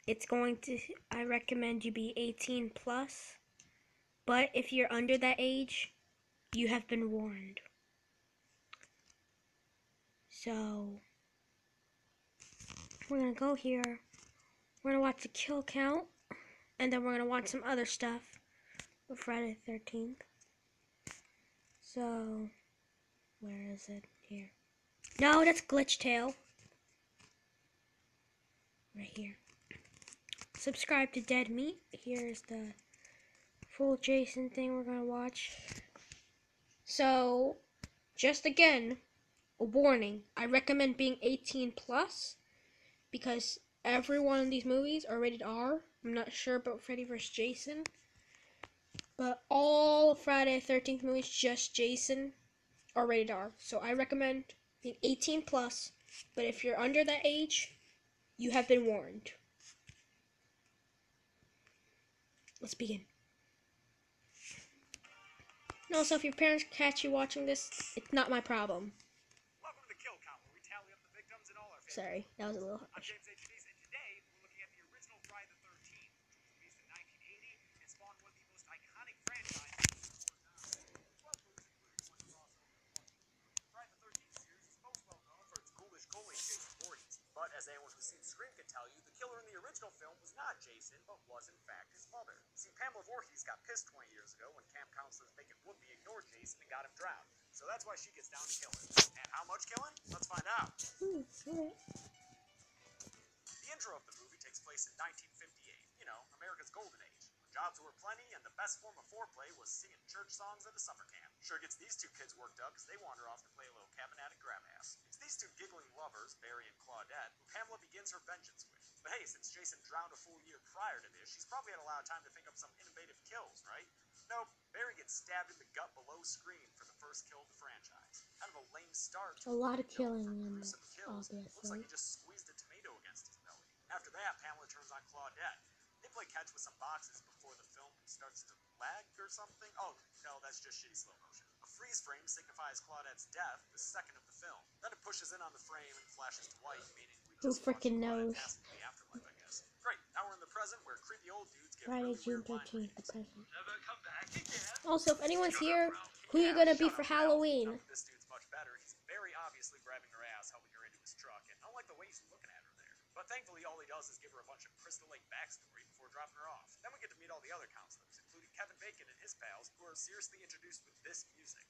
I recommend you be 18 plus. But if you're under that age, you have been warned. So, we're gonna go here. We're gonna watch the kill count. And then we're gonna watch some other stuff with Friday the 13th. So, where is it? Here. No, that's Glitch Tail. Right here. Subscribe to Dead Meat. Here's the full Jason thing we're gonna watch. So, just again, a warning. I recommend being 18 plus because every one of these movies are rated R. I'm not sure about Freddy vs. Jason, but all Friday the 13th movies, just Jason, are rated R. So I recommend being 18 plus, but if you're under that age, you have been warned. Let's begin. And also, if your parents catch you watching this, it's not my problem. Welcome to the Kill Count, where we tally up the victims and all our Sorry, that was a little I'm harsh. James H. Denise, and today we're looking at the original Friday the 13th, which was released in 1980 and spawned one of the most iconic franchises of all time. Friday the 13th series is most well known for its ghoulish Jason Voorhees, but as anyone who's seen Scream can tell you, the killer in the original film was not Jason, but was in fact his mother. See, Pamela Voorhees got pissed 20 years ago when camp counselors Bacon Woodby ignored Jason and got him drowned. So that's why she gets down to killing. And how much killing? Let's find out. The intro of the movie takes place in 1958, you know, America's golden age. When jobs were plenty and the best form of foreplay was singing church songs at a summer camp. Sure gets these two kids worked up because they wander off to play a little cabin attic grab ass. It's these two giggling lovers, Barry and Claudette, who Pamela begins her vengeance with. But hey, since Jason drowned a full year prior to this, she's probably had a lot of time to think up some innovative kills, right? Nope, Barry gets stabbed in the gut below screen for the first kill of the franchise. Kind of a lame start. A lot of killing in this, obviously. looks like he just squeezed a tomato against his belly. After that, Pamela turns on Claudette. They play catch with some boxes before the film starts to lag or something. Oh, no, that's just shitty slow motion. A freeze frame signifies Claudette's death, the second of the film. Then it pushes in on the frame and flashes to white, meaning we Who just freaking knows? the afterlife, I guess. Great, now we're in the present where creepy old dudes get Friday, really June weird 13th, the present. Never come back again. Also, if anyone's here, who are you gonna be for Halloween? This dude's much better. He's very obviously grabbing her ass, helping her into his truck, and I like the way he's looking at her there. But thankfully, all he does is give her a bunch of Crystal Lake backstory before dropping her off. Then we get to meet all the other counselors, including Kevin Bacon and his pals, who are seriously introduced with this music.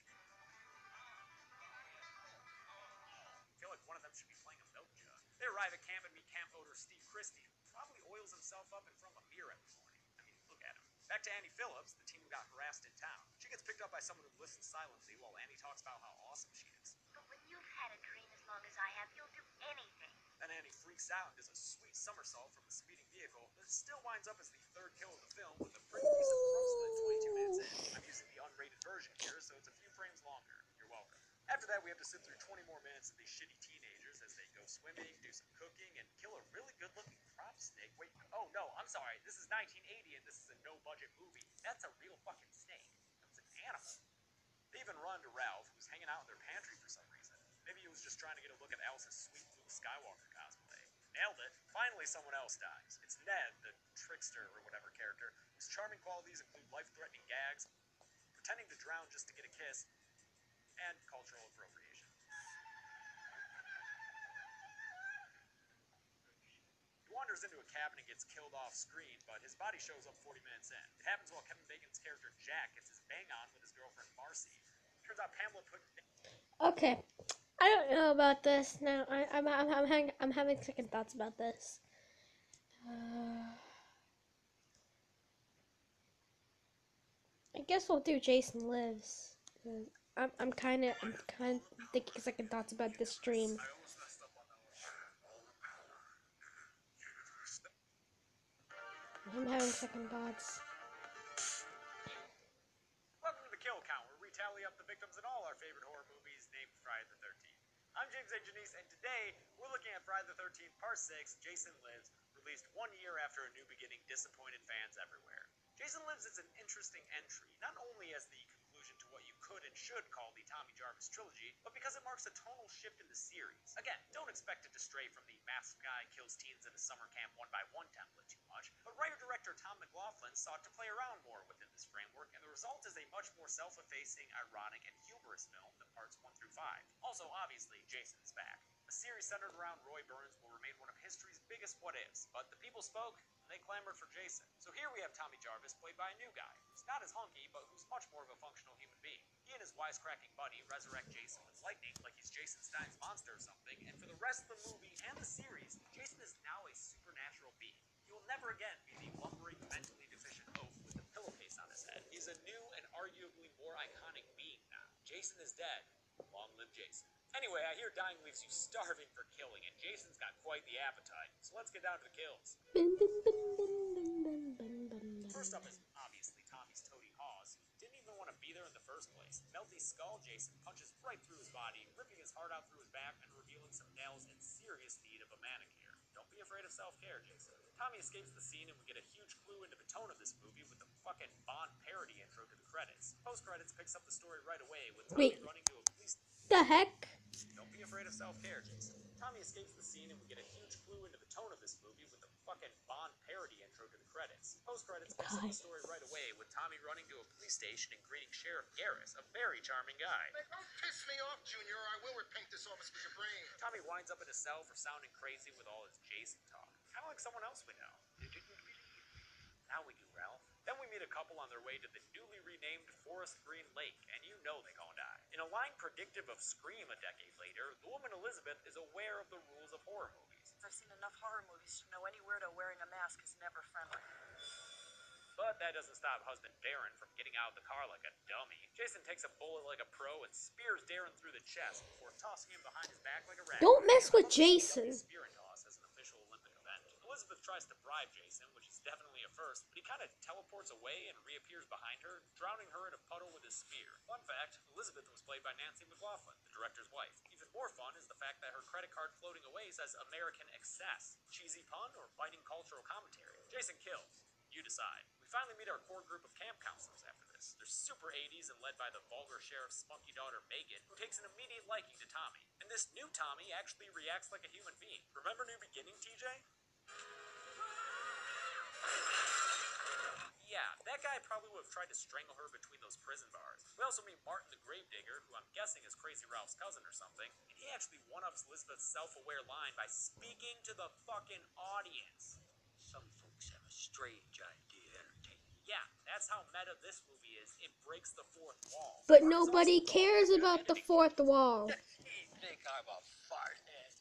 I feel like one of them should be playing a milk jug. They arrive at camp and meet camp owner Steve Christie, who probably oils himself up in front of a mirror every morning. I mean, look at him. Back to Annie Phillips, the teen who got harassed in town. She gets picked up by someone who listens silently while Annie talks about how awesome she is. But when you've had a dream as long as I have, you'll do anything. Then Annie freaks out and does a sweet somersault from the speeding vehicle, but it still winds up as the third kill of the film with a pretty decent throat split 22 minutes in. I'm using the unrated version here, so it's a few frames longer. You're welcome. After that, we have to sit through 20 more minutes of these shitty teenagers as they go swimming, do some cooking, and kill a really good-looking prop snake. Wait, oh no, I'm sorry. This is 1980 and this is a no-budget movie. That's a real fucking snake. That was an animal. They even run to Ralph, who's hanging out in their pantry for some reason. Maybe he was just trying to get a look at Alice's sweet Luke Skywalker cosplay. Nailed it. Finally, someone else dies. It's Ned, the trickster or whatever character, whose charming qualities include life-threatening gags, pretending to drown just to get a kiss, and cultural appropriation. He wanders into a cabin and gets killed off screen, but his body shows up 40 minutes in. It happens while Kevin Bacon's character Jack gets his bang on with his girlfriend Marcy. Turns out Pamela put... Okay, I don't know about this now. I'm having second thoughts about this. I guess we'll do Jason Lives. I'm kind of thinking second thoughts about this stream. I'm having second thoughts. Welcome to the Kill Count, where we tally up the victims in all our favorite horror movies named Friday the 13th. I'm James H. Denise, and today we're looking at Friday the 13th Part 6, Jason Lives, released 1 year after A New Beginning disappointed fans everywhere. Jason Lives is an interesting entry, not only as the conclusion to what you could and should call the Tommy Jarvis trilogy, but because it marks a tonal shift in the series. Again, don't expect it to stray from the masked guy kills teens in a summer camp one by one template. fans sought to play around more within this framework, and the result is a much more self-effacing, ironic, and humorous film than parts 1 through 5. Also, obviously, Jason is back. A series centered around Roy Burns will remain one of history's biggest what-ifs, but the people spoke, and they clamored for Jason. So here we have Tommy Jarvis, played by a new guy, who's not as hunky, but who's much more of a functional human being. He and his wisecracking buddy resurrect Jason with lightning like he's Jason Stein's monster or something, and for the rest of the movie and the series, Jason is now a supernatural being. He will never again be the lumbering, mentally deficient oaf with the pillowcase on his head. He's a new and arguably more iconic being now. Jason is dead. Long live Jason. Anyway, I hear dying leaves you starving for killing, and Jason's got quite the appetite. So let's get down to the kills. First up is obviously Tommy's toady Hawes, who didn't even want to be there in the first place. Melty's skull Jason punches right through his body, ripping his heart out through his back and revealing some nails in serious need of a manicure. Don't be afraid of self-care, Jason. Tommy escapes the scene and we get a huge clue into the tone of this movie with the fucking Bond parody intro to the credits. Post-credits picks up the story right away with Tommy running to a police... The heck? Don't be afraid of self-care, Jason. Tommy escapes the scene and we get a huge clue into the tone of this movie with the fucking Bond parody intro to the credits. Post-credits picks up the story right away with Tommy running to a police station and greeting Sheriff Garris, a very charming guy. Hey, don't piss me off, Junior, or I will repaint this office with your brain. Tommy winds up in a cell for sounding crazy with all his Jason talk. Kind of like someone else we know. You didn't believe me. Now we do, Ralph. Then we meet a couple on their way to the newly renamed Forest Green Lake, and you know they gonna die. In a line predictive of Scream a decade later, the woman Elizabeth is aware of the rules of horror movies. I've seen enough horror movies to know any weirdo wearing a mask is never friendly. But that doesn't stop husband Darren from getting out of the car like a dummy. Jason takes a bullet like a pro and spears Darren through the chest before tossing him behind his back like a rag. Don't mess with Jason. Spear and toss as an official Olympic event. Elizabeth tries to bribe Jason, which is definitely a first, but he kind of teleports away and reappears behind her, drowning her in a puddle with his spear. Fun fact, Elizabeth was played by Nancy McLaughlin, the director's wife. Even more fun is the fact that her credit card floating away says American Excess. Cheesy pun or biting cultural commentary? Jason kills. You decide. We finally meet our core group of camp counselors after this. They're super 80s and led by the vulgar sheriff's spunky daughter Megan, who takes an immediate liking to Tommy. And this new Tommy actually reacts like a human being. Remember New Beginning, TJ? Yeah, that guy probably would have tried to strangle her between those prison bars. We also meet Martin the Gravedigger, who I'm guessing is Crazy Ralph's cousin or something, and he actually one-ups Elizabeth's self-aware line by speaking to the fucking audience. Some folks have a strange idea of entertainment. Yeah, that's how meta this movie is. It breaks the fourth wall. But nobody cares about the fourth wall. You think I'm a fart head?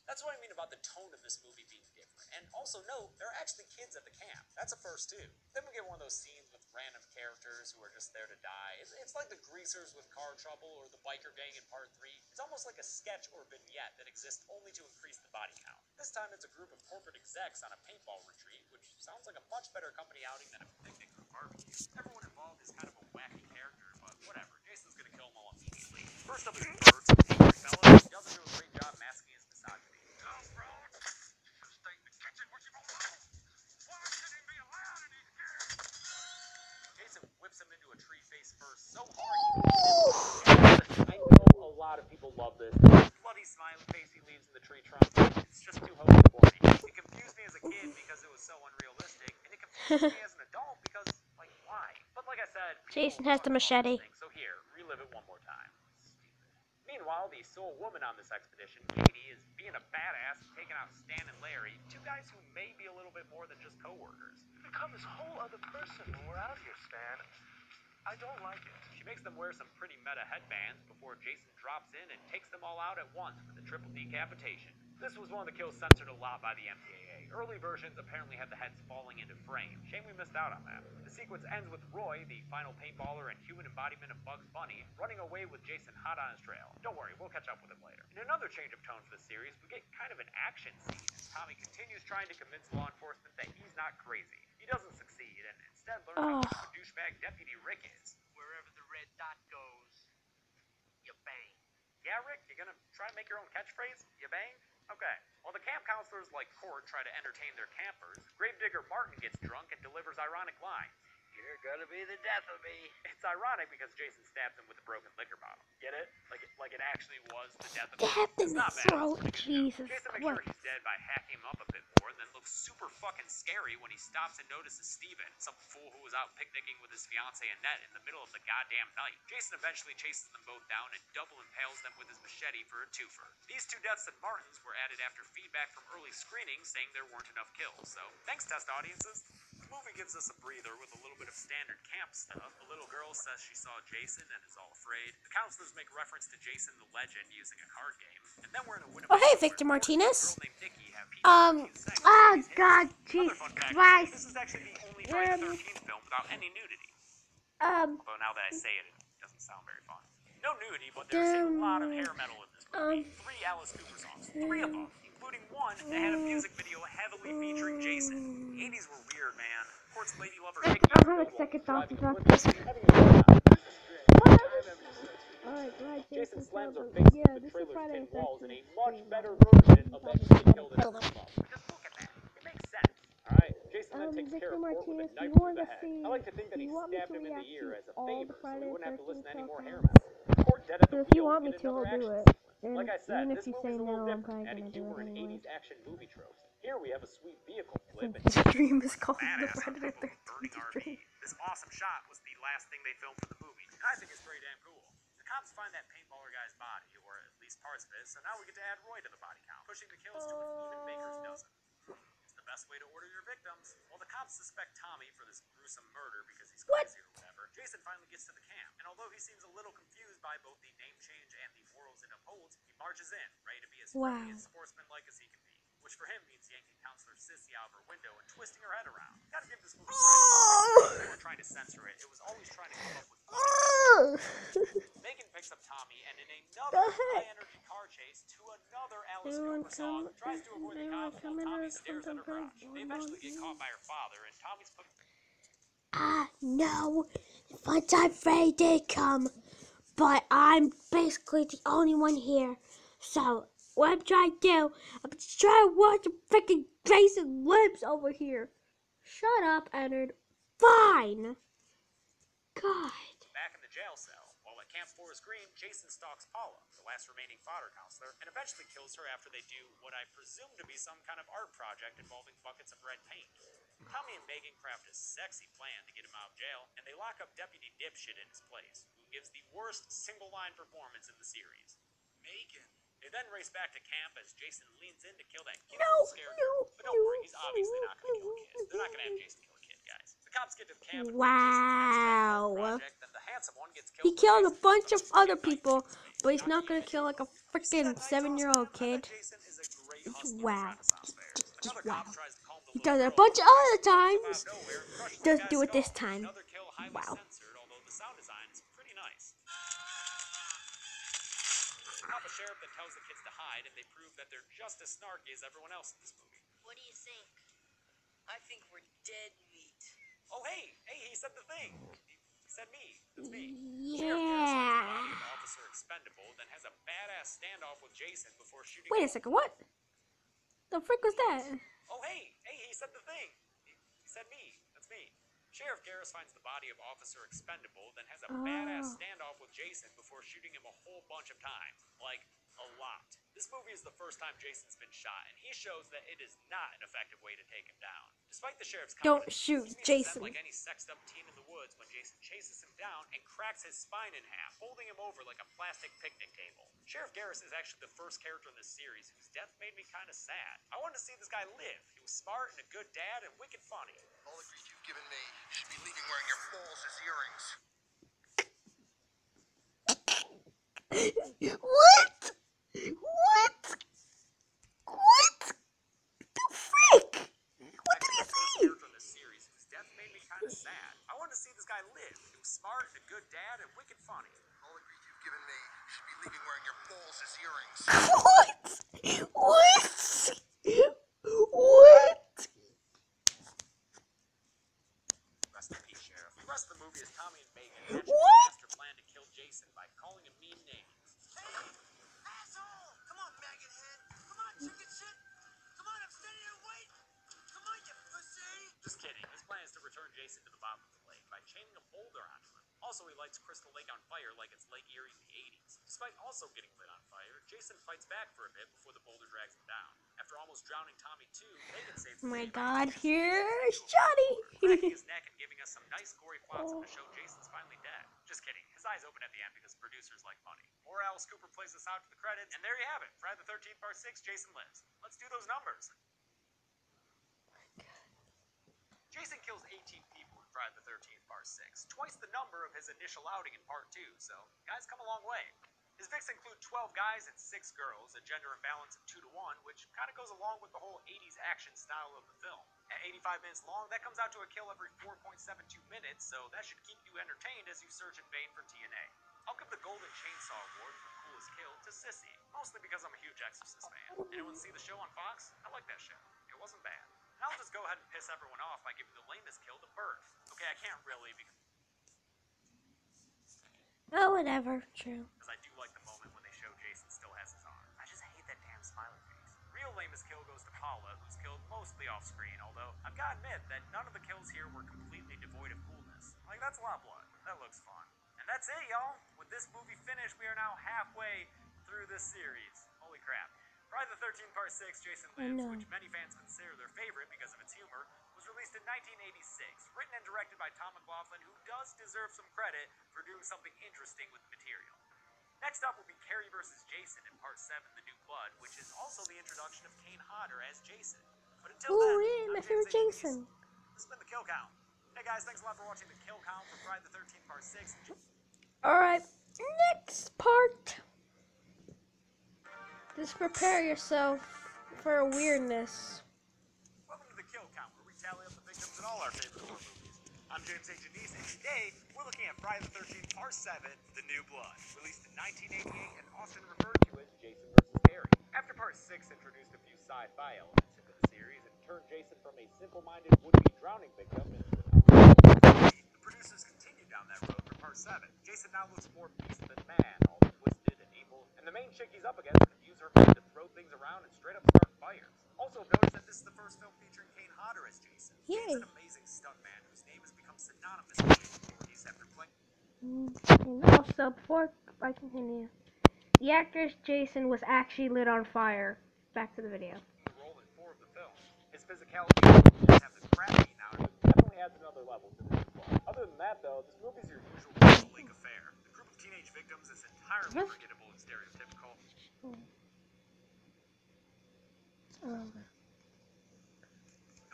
That's what I mean about the tone of this movie being different. And also note, there are actually kids at the camp. That's a first too. Then we get one of those scenes with random characters who are just there to die. It's like the Greasers with car trouble or the biker gang in part 3. It's almost like a sketch or vignette that exists only to increase the body count. This time it's a group of corporate execs on a paintball retreat, which sounds like a much better company outing than a picnic or barbecue. Everyone involved is kind of a wacky character, but whatever. Jason's gonna kill them all immediately. First up is Bert, angry fella. He doesn't do a great job masking his misogyny. Jason whips him into a tree face first so hard I know a lot of people love this. Bloody smiley face he leaves in the tree trunk. It's just too hokey for me. It confused me as a kid because it was so unrealistic, and it confused me as an adult because, like, why? But like I said, Jason has the machete. So here, relive it one more time. Meanwhile, the sole woman on this expedition, Katie, is being a badass and taking out Stan and Larry, two guys who may be a little bit more than just co-workers. You become this whole other person when we're out here, Stan. I don't like it. She makes them wear some pretty meta headbands before Jason drops in and takes them all out at once with a triple decapitation. This was one of the kills censored a lot by the MPAA. Early versions apparently had the heads falling into frame. Shame we missed out on that. The sequence ends with Roy, the final paintballer and human embodiment of Bugs Bunny, running away with Jason hot on his trail. Don't worry, we'll catch up with him later. In another change of tone for the series, we get kind of an action scene as Tommy continues trying to convince law enforcement that he's not crazy. He doesn't succeed and instead learns how much of a douchebag Deputy Rick is. Wherever the red dot goes, you bang. Yeah, Rick, you gonna try and make your own catchphrase? You bang? Okay. While the camp counselors like Court try to entertain their campers, Gravedigger Martin gets drunk and delivers ironic lines. You're gonna be the death of me. It's ironic because Jason stabbed him with a broken liquor bottle. Get it? Like it actually was the death of him. Death in It's the not bad. throat. Jesus Jason makes sure Christ. he's dead by hacking him up a bit more, and then looks super fucking scary when he stops and notices Steven, some fool who was out picnicking with his fiancée Annette in the middle of the goddamn night. Jason eventually chases them both down and double impales them with his machete for a twofer. These two deaths at Martin's were added after feedback from early screenings saying there weren't enough kills, so thanks test audiences. The movie gives us a breather with a little bit of standard camp stuff. The little girl says she saw Jason and is all afraid. The counselors make reference to Jason the Legend using a card game. And then we're in a Winnebago. Oh, hey, where Victor Morty and a Martinez. girl named Nikki have PG-13 sex with these God, hippies. Jesus Another fun fact, Christ. this is actually the only Friday the 13th film without any nudity. Although now that I say it, it doesn't sound very fun. No nudity, but there's a lot of hair metal in this movie. 3 Alice Cooper songs. 3 of them, including one that had a music video heavily featuring Jason. The 80s were weird, man. Of course, Lady Lover Nikki I'm having second thoughts about this. Alright, glad Jason slams her killed face yeah, into the this is trailer's Friday tin the walls in a 13th much stream, better right? version of that shit killed in Kill the them. club. Just look at that. It makes sense. Alright, Jason then takes care Victor of Court with Martinez, a do knife you through want the to head. see, I like to think that do he you want me stabbed to him in the react ear to as a all the favor, so Friday he the wouldn't have to 13th listen to any more hair films? metal. Court dead at So the if you wheel want would me get to, another I'll do action it. sequence. And Like I said, even if this you say movie's a little no, I'm different, probably adding gonna do it humor and anyway. 80s action movie tropes. Here we have a sweet vehicle flip and Since the stream is called the badass on Friday the top of a burning 13th RV. stream. This awesome shot was the last thing they filmed for the movie, and I think it's pretty damn cool. The cops find that paintballer guy's body, or at least parts of it, so now we get to add Roy to the body count, pushing the kills to an even baker's dozen. It's the best way to order your victims. While the cops suspect Tommy for this gruesome murder because he's crazy or whatever, Jason finally gets to the camp, and although he seems a little confused by both the name change and the morals it upholds, he marches in, ready to be as friendly and sportsmanlike as he can be. Which for him means yanking Counselor Sissy out of her window and twisting her head around. Gotta give this movie credit. They weren't trying to censor it, it was always trying to come up with Megan picks up Tommy and in another high-energy car chase to another Alice Cooper song, tries to avoid the cops while Tommy stares at her crotch. They eventually get caught by her father, and Tommy's put... No, once I'm afraid they come, but I'm basically the only one here. So, what I'm trying to do, I'm just trying to watch the freaking Jason lips over here. Shut up, Ennard. Fine. God. back in the jail cell. While at Camp Forest Green, Jason stalks Paula, the last remaining fodder counselor, and eventually kills her after they do what I presume to be some kind of art project involving buckets of red paint. Tommy and Megan craft a sexy plan to get him out of jail, and they lock up Deputy Dipshit in his place, who gives the worst single-line performance in the series. Megan. They then race back to camp as Jason leans in to kill that cute little scarecrow. But don't worry, he's obviously not going to kill a kid. They're not going to have Jason kill a kid, guys. The cops get to the camp and raid Jason's abstract art project, then the handsome one gets killed. He killed a Jason's bunch of abstract other art people, project. but he's not gonna kill like a freaking 7-year-old kid. Jason is a great It's hustler wow. at Renaissance fairs. Another cop tries to calm the He little does it a girl bunch of down. other times. He Doesn't do it this time. Another kill highly Wow. censored, although the sound design is pretty nice. Papa Sheriff then tells the kids to hide, and they prove that they're just as snarky as everyone else in this movie. What do you think? I think we're dead meat. Oh, hey, he said the thing. He said me. That's me. Sheriff Garris finds the body of Yeah. Officer Expendable, then has a badass standoff with Jason before shooting Wait him. a second, what? The frick was that? Oh, hey, he said the thing. He said me. That's me. Sheriff Garris finds the body of Officer Expendable, then has a badass standoff with Jason before shooting him a whole bunch of times. Like, a lot. This movie is the first time Jason's been shot, and he shows that it is not an effective way to take him down. Despite the sheriff's Don't confidence, shoot he meets Jason. like any sexed up teen in the woods when Jason chases him down and cracks his spine in half, holding him over like a plastic picnic table. Sheriff Garris is actually the first character in this series whose death made me kind of sad. I wanted to see this guy live. He was smart and a good dad and wicked funny. All the grease you've given me, you should be leaving wearing your balls as earrings. What? What? What? The frick? What did he The first say? character in this series whose death made me kind of sad. I wanted to see this guy live. He was smart and a good dad and wicked funny. All the grease you've given me, you should be leaving wearing your balls as earrings. What? What? What? Rest in peace, Sheriff. The rest of the movie is Tommy and Megan hatching a What? master plan to kill Jason by calling him mean names. Hey, asshole! Come on, maggot head. Come on, chicken shit. Come on, I'm standing here waiting. Come on, you pussy. Just kidding. His plan is to return Jason to the bottom of the lake. Also, he lights Crystal Lake on fire like it's Lake Erie in the 80s. Despite also getting lit on fire, Jason fights back for a bit before the boulder drags him down. After almost drowning Tommy too, Megan saves Oh the my day by God, using his here's to Johnny. cracking his neck and giving us some nice gory flotsam to show Jason's finally dead. Just kidding. His eyes open at the end because producers like money. Or Alice Cooper plays us out to the credits, and there you have it. Friday the 13th Part 6, Jason lives. Let's do those numbers. Jason kills 18 people in Friday the 13th Part 6, twice the number of his initial outing in Part 2, so guys come a long way. His Vicks include 12 guys and 6 girls, a gender imbalance of 2 to 1, which kind of goes along with the whole 80s action style of the film. At 85 minutes long, that comes out to a kill every 4.72 minutes, so that should keep you entertained as you search in vain for TNA. I'll give the Golden Chainsaw Award for coolest kill to Sissy, mostly because I'm a huge Exorcist fan. Anyone see the show on Fox? I like that show. It wasn't bad. And I'll just go ahead and piss everyone off by giving the lamest kill to Birth. Okay, I can't really because Oh, whatever. True. I do like the moment when they show Jason still has his arm. I just hate that damn smiley face. Real lamest kill goes to Paula, who's killed mostly off screen, although I've got to admit that none of the kills here were completely devoid of coolness. Like, that's a lot of blood. That looks fun. And that's it, y'all. With this movie finished, we are now halfway through this series. Holy crap. Friday the 13th Part 6, Jason Lives, which many fans consider their favorite because of its humor, was released in 1986, written and directed by Tom McLaughlin, who does deserve some credit for doing something interesting with the material. Next up will be Carrie vs. Jason in Part 7, The New Blood, which is also the introduction of Kane Hodder as Jason. But until then, My I'm favorite James H. Jason. This has been the Kill Count. Hey guys, thanks a lot for watching the Kill Count for Friday the 13th Part 6. Alright, next part. Just prepare yourself for a weirdness. Welcome to the Kill Count, where we tally up the victims in all our favorite horror movies. I'm James H. Denise, and today we're looking at Friday the 13th Part 7, The New Blood, released in 1988 and often referred to as Jason vs. Carrie. After Part 6 introduced a few sci-fi elements into the series and turned Jason from a simple-minded would-be drowning victim into the producers continued down that road for Part 7. Jason now looks more beast than man, all twisted and evil, and the main chick he's up against can use her mind to throw things around and straight up start fires. Also, notice that this is the first film featuring Kane Hodder as Jason. Kane's an amazing stuntman whose name has become synonymous with Jason movies after playing. And also, before I continue, the actor's Jason was actually lit on fire. Back to the video. The role in 4 of the films. His physicality doesn't have the crap beaten out of it. Definitely adds another level to this plot. Other than that, though, this movie's your usual Crystal Lake affair. The group of teenage victims is entirely forgettable and stereotypical. And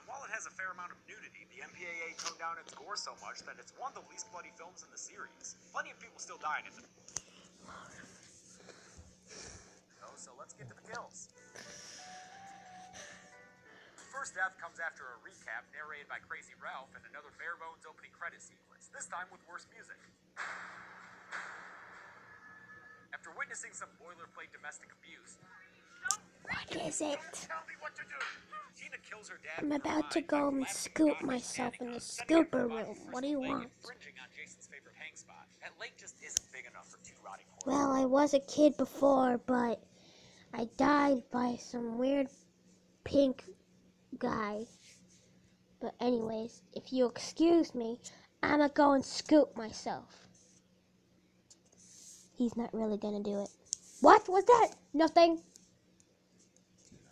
while it has a fair amount of nudity, the MPAA toned down its gore so much that it's one of the least bloody films in the series. Plenty of people still dying in the so let's get to the kills. First death comes after a recap narrated by Crazy Ralph and another bare-bones opening credit sequence, this time with worse music. After witnessing some boilerplate domestic abuse, What is it? tell me what to do. Tina kills her dad. I'm about to go and scoop myself in the scooper room. What do you want? Infringing on Jason's favorite hang spot. That lake just isn't big enough for 2 rotting corpses. Well, I was a kid before, but I died by some weird pink guy. But anyways, if you excuse me, I'ma go and scoop myself. He's not really gonna do it. What was that? Nothing.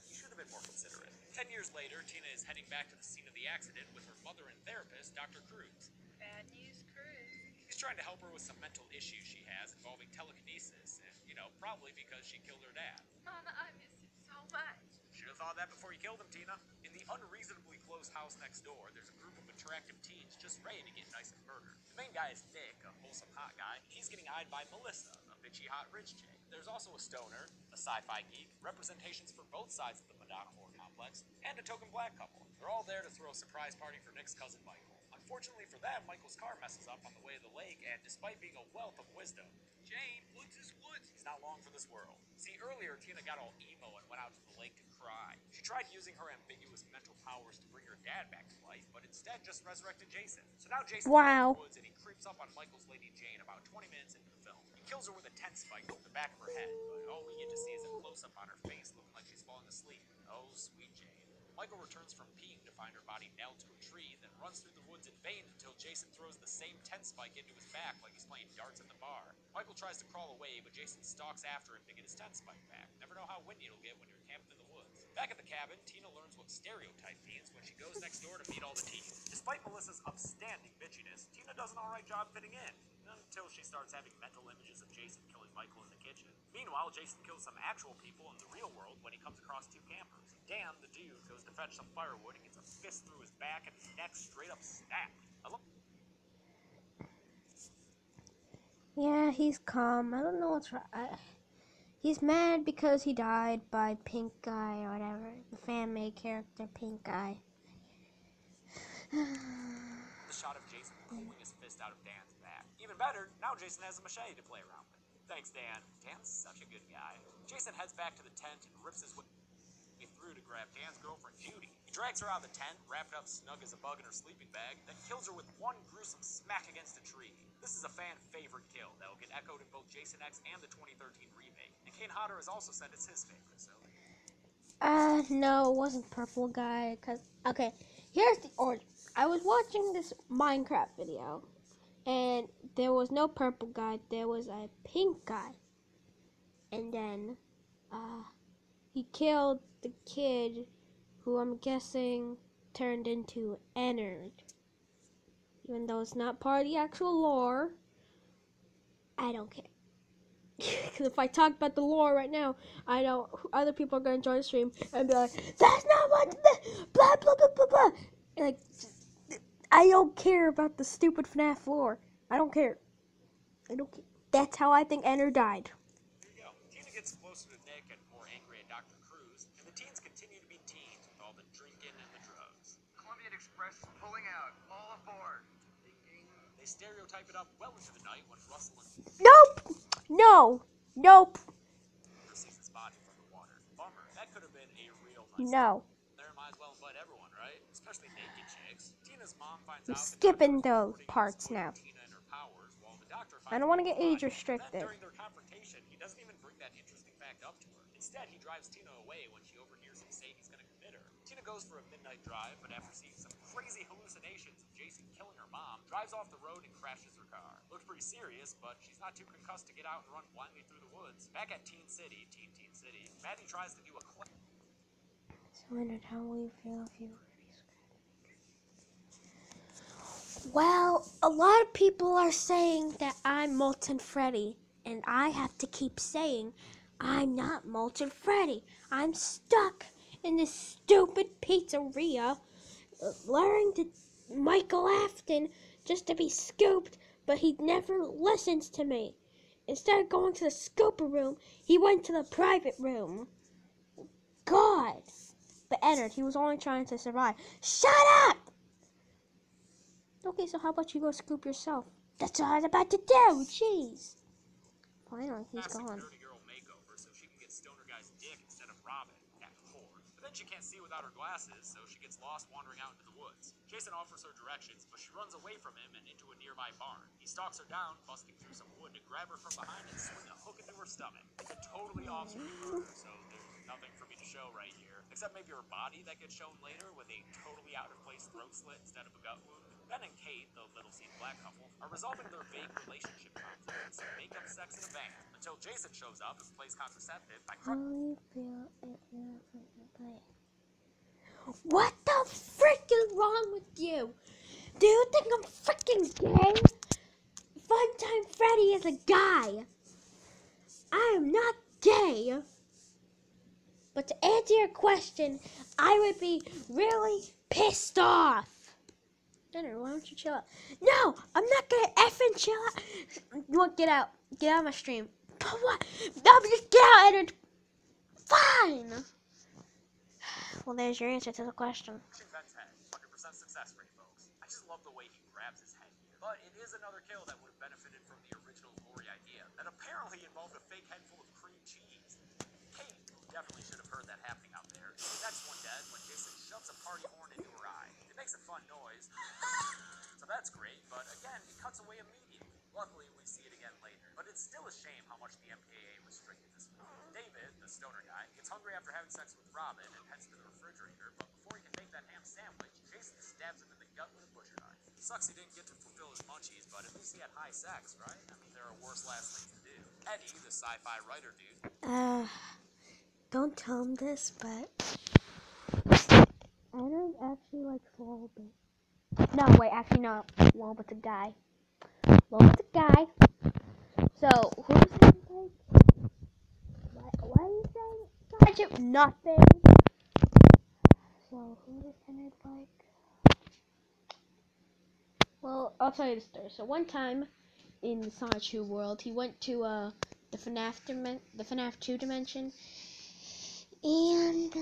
You should have been more considerate. 10 years later, Tina is heading back to the scene of the accident with her mother and therapist, Dr. Cruz. Bad news, Cruz. He's trying to help her with some mental issues she has involving telekinesis, and, probably because she killed her dad. Mama, I miss him so much. Should have thought of that before you killed him, Tina. In the unreasonably close house next door, there's a group of attractive teens just ready to get nice and murdered. The main guy is Nick, a wholesome hot guy. He's getting eyed by Melissa, a bitchy hot rich chick. There's also a stoner, a sci-fi geek, representations for both sides of the Madonna horror complex, and a token black couple. They're all there to throw a surprise party for Nick's cousin Michael. Unfortunately for them, Michael's car messes up on the way to the lake, and despite being a wealth of wisdom, Jane, woods is woods. He's not long for this world. See, earlier, Tina got all emo and went out to the lake to cry. She tried using her ambiguous mental powers to bring her dad back to life, but instead just resurrected Jason. So now Jason's in the woods, and he creeps up on Michael's Lady Jane about 20 minutes into the film. He kills her with a tent spike to the back of her head, but all we get to see is a close-up on her face looking like she's falling asleep. Oh, sweet Jane. Michael returns from peeing to find her body nailed to a tree, then runs through the woods in vain until Jason throws the same tent spike into his back like he's playing darts at the bar. Michael tries to crawl away, but Jason stalks after him to get his tent spike back. Never know how windy it'll get when you're camping in the woods. Back at the cabin, Tina learns what stereotype means when she goes next door to meet all the teens. Despite Melissa's upstanding bitchiness, Tina does an alright job fitting in. Until she starts having mental images of Jason killing Michael in the kitchen. Meanwhile, Jason kills some actual people in the real world when he comes across two campers. Dan, the dude, goes to fetch some firewood and gets a fist through his back and his neck straight up snapped. Yeah, he's calm. I don't know what's right. He's mad because he died by Pink Guy or whatever. The fan-made character, Pink Guy. The shot of Jason pulling his fist out of Dan's back. Even better, now Jason has a machete to play around with. Thanks, Dan. Dan's such a good guy. Jason heads back to the tent and rips his way through to grab Dan's girlfriend, Judy. He drags her out of the tent, wrapped up snug as a bug in her sleeping bag, then kills her with one gruesome smack against a tree. This is a fan favorite kill that will get echoed in both Jason X and the 2013 remake. And Kane Hodder has also said it's his favorite, so... No, it wasn't Purple Guy, okay, here's the origin. I was watching this Minecraft video, and there was no Purple Guy, there was a Pink Guy. And then, he killed the kid who I'm guessing turned into Ennard. Even though it's not part of the actual lore, I don't care. Because if I talk about the lore right now, I know other people are going to join the stream and be like, that's not what, blah, blah, blah, blah, blah. And like, I don't care about the stupid FNAF lore. I don't care. I don't care. That's how I think Ennard died. Here you go. Tina gets closer to Nick and more angry at Dr. Cruz, and the teens continue to be teens with all the drinking and the drugs. Columbian Express is pulling out. All aboard. They stereotype it up well into the night when Russell and Nope. No. Nope. sees his body from the water. Bummer. That could have been a real nice No. There might as well invite everyone, right? Especially naked chicks. Tina's mom finds I'm out skipping those parts now. Tina and her powers, while the doctor I finds don't want to out get why. age restricted. Then during their confrontation, he doesn't even bring that interesting fact up to her. Instead, he drives Tina away when she overhears him say he's going to commit her. Tina goes for a midnight drive, but after seeing some crazy hallucinations of Jason killing her mom, drives off the road and crashes her car. Looks pretty serious, but she's not too concussed to get out and run blindly through the woods. Back at Teen City, Maddie tries to do a So, Leonard, how will you feel if you were Well, a lot of people are saying that I'm Molten Freddy, and I have to keep saying I'm not Molten Freddy. I'm stuck in this stupid pizzeria, luring to Michael Afton just to be scooped, but he never listens to me. Instead of going to the scooper room, he went to the private room. God! But Ennard, he was only trying to survive. Shut up! Okay, so how about you go scoop yourself? That's what I was about to do. Jeez. Finally, he's gone. dirty girl makeover so she can get Stoner Guy's dick instead of Robin, that whore. But then she can't see without her glasses, so she gets lost wandering out into the woods. Jason offers her directions, but she runs away from him and into a nearby barn. He stalks her down, busting through some wood to grab her from behind and swing a hook into her stomach. It's a totally off-screen murder, so there's nothing for me to show right here, except maybe her body that gets shown later with a totally out-of-place throat slit instead of a gut wound. Ben and Kate, the little-seen black couple, are resolving their vague relationship conflict with some make-up sex in a van, until Jason shows up and plays contraceptive by How will you feel if you were play? What the frick is wrong with you? Do you think I'm freaking gay? Funtime Freddy is a guy. I am not gay. But to answer your question, I would be really pissed off. Dinner, why don't you chill out? No, I'm not gonna effing chill out. You want get out? Get out of my stream. But what? No, just get out, Edward. Fine. Well, there's your answer to the question. Ben's head. 100% success rate, folks. I just love the way he grabs his head here. But it is another kill that would have benefited from the original Lori idea that apparently involved a fake head full of cream cheese. Kate definitely should have heard that happening out there. Is the next one dead when Jason shoves a party horn into her eye. It makes a fun noise. So that's great, but again, it cuts away immediately. Luckily, we see it again later, but it's still a shame how much the MPAA restricted this movie. David, the stoner guy, gets hungry after having sex with Robin and heads to the refrigerator, but before he can make that ham sandwich, Jason stabs him in the gut with a butcher knife. Sucks he didn't get to fulfill his munchies, but at least he had high sex, right? I mean, there are worse last things to do. Eddie, the sci-fi writer dude, Don't tell him this, but Anna actually likes Walbert. No, wait, actually no. Walbert's a guy. Walbert's a guy. So, who's that like? What are you saying? Sergeant Nothing. So, who does Henry like? Well, I'll tell you the story. So, one time in the Sonic 2 world, he went to the FNAF 2 dimension, and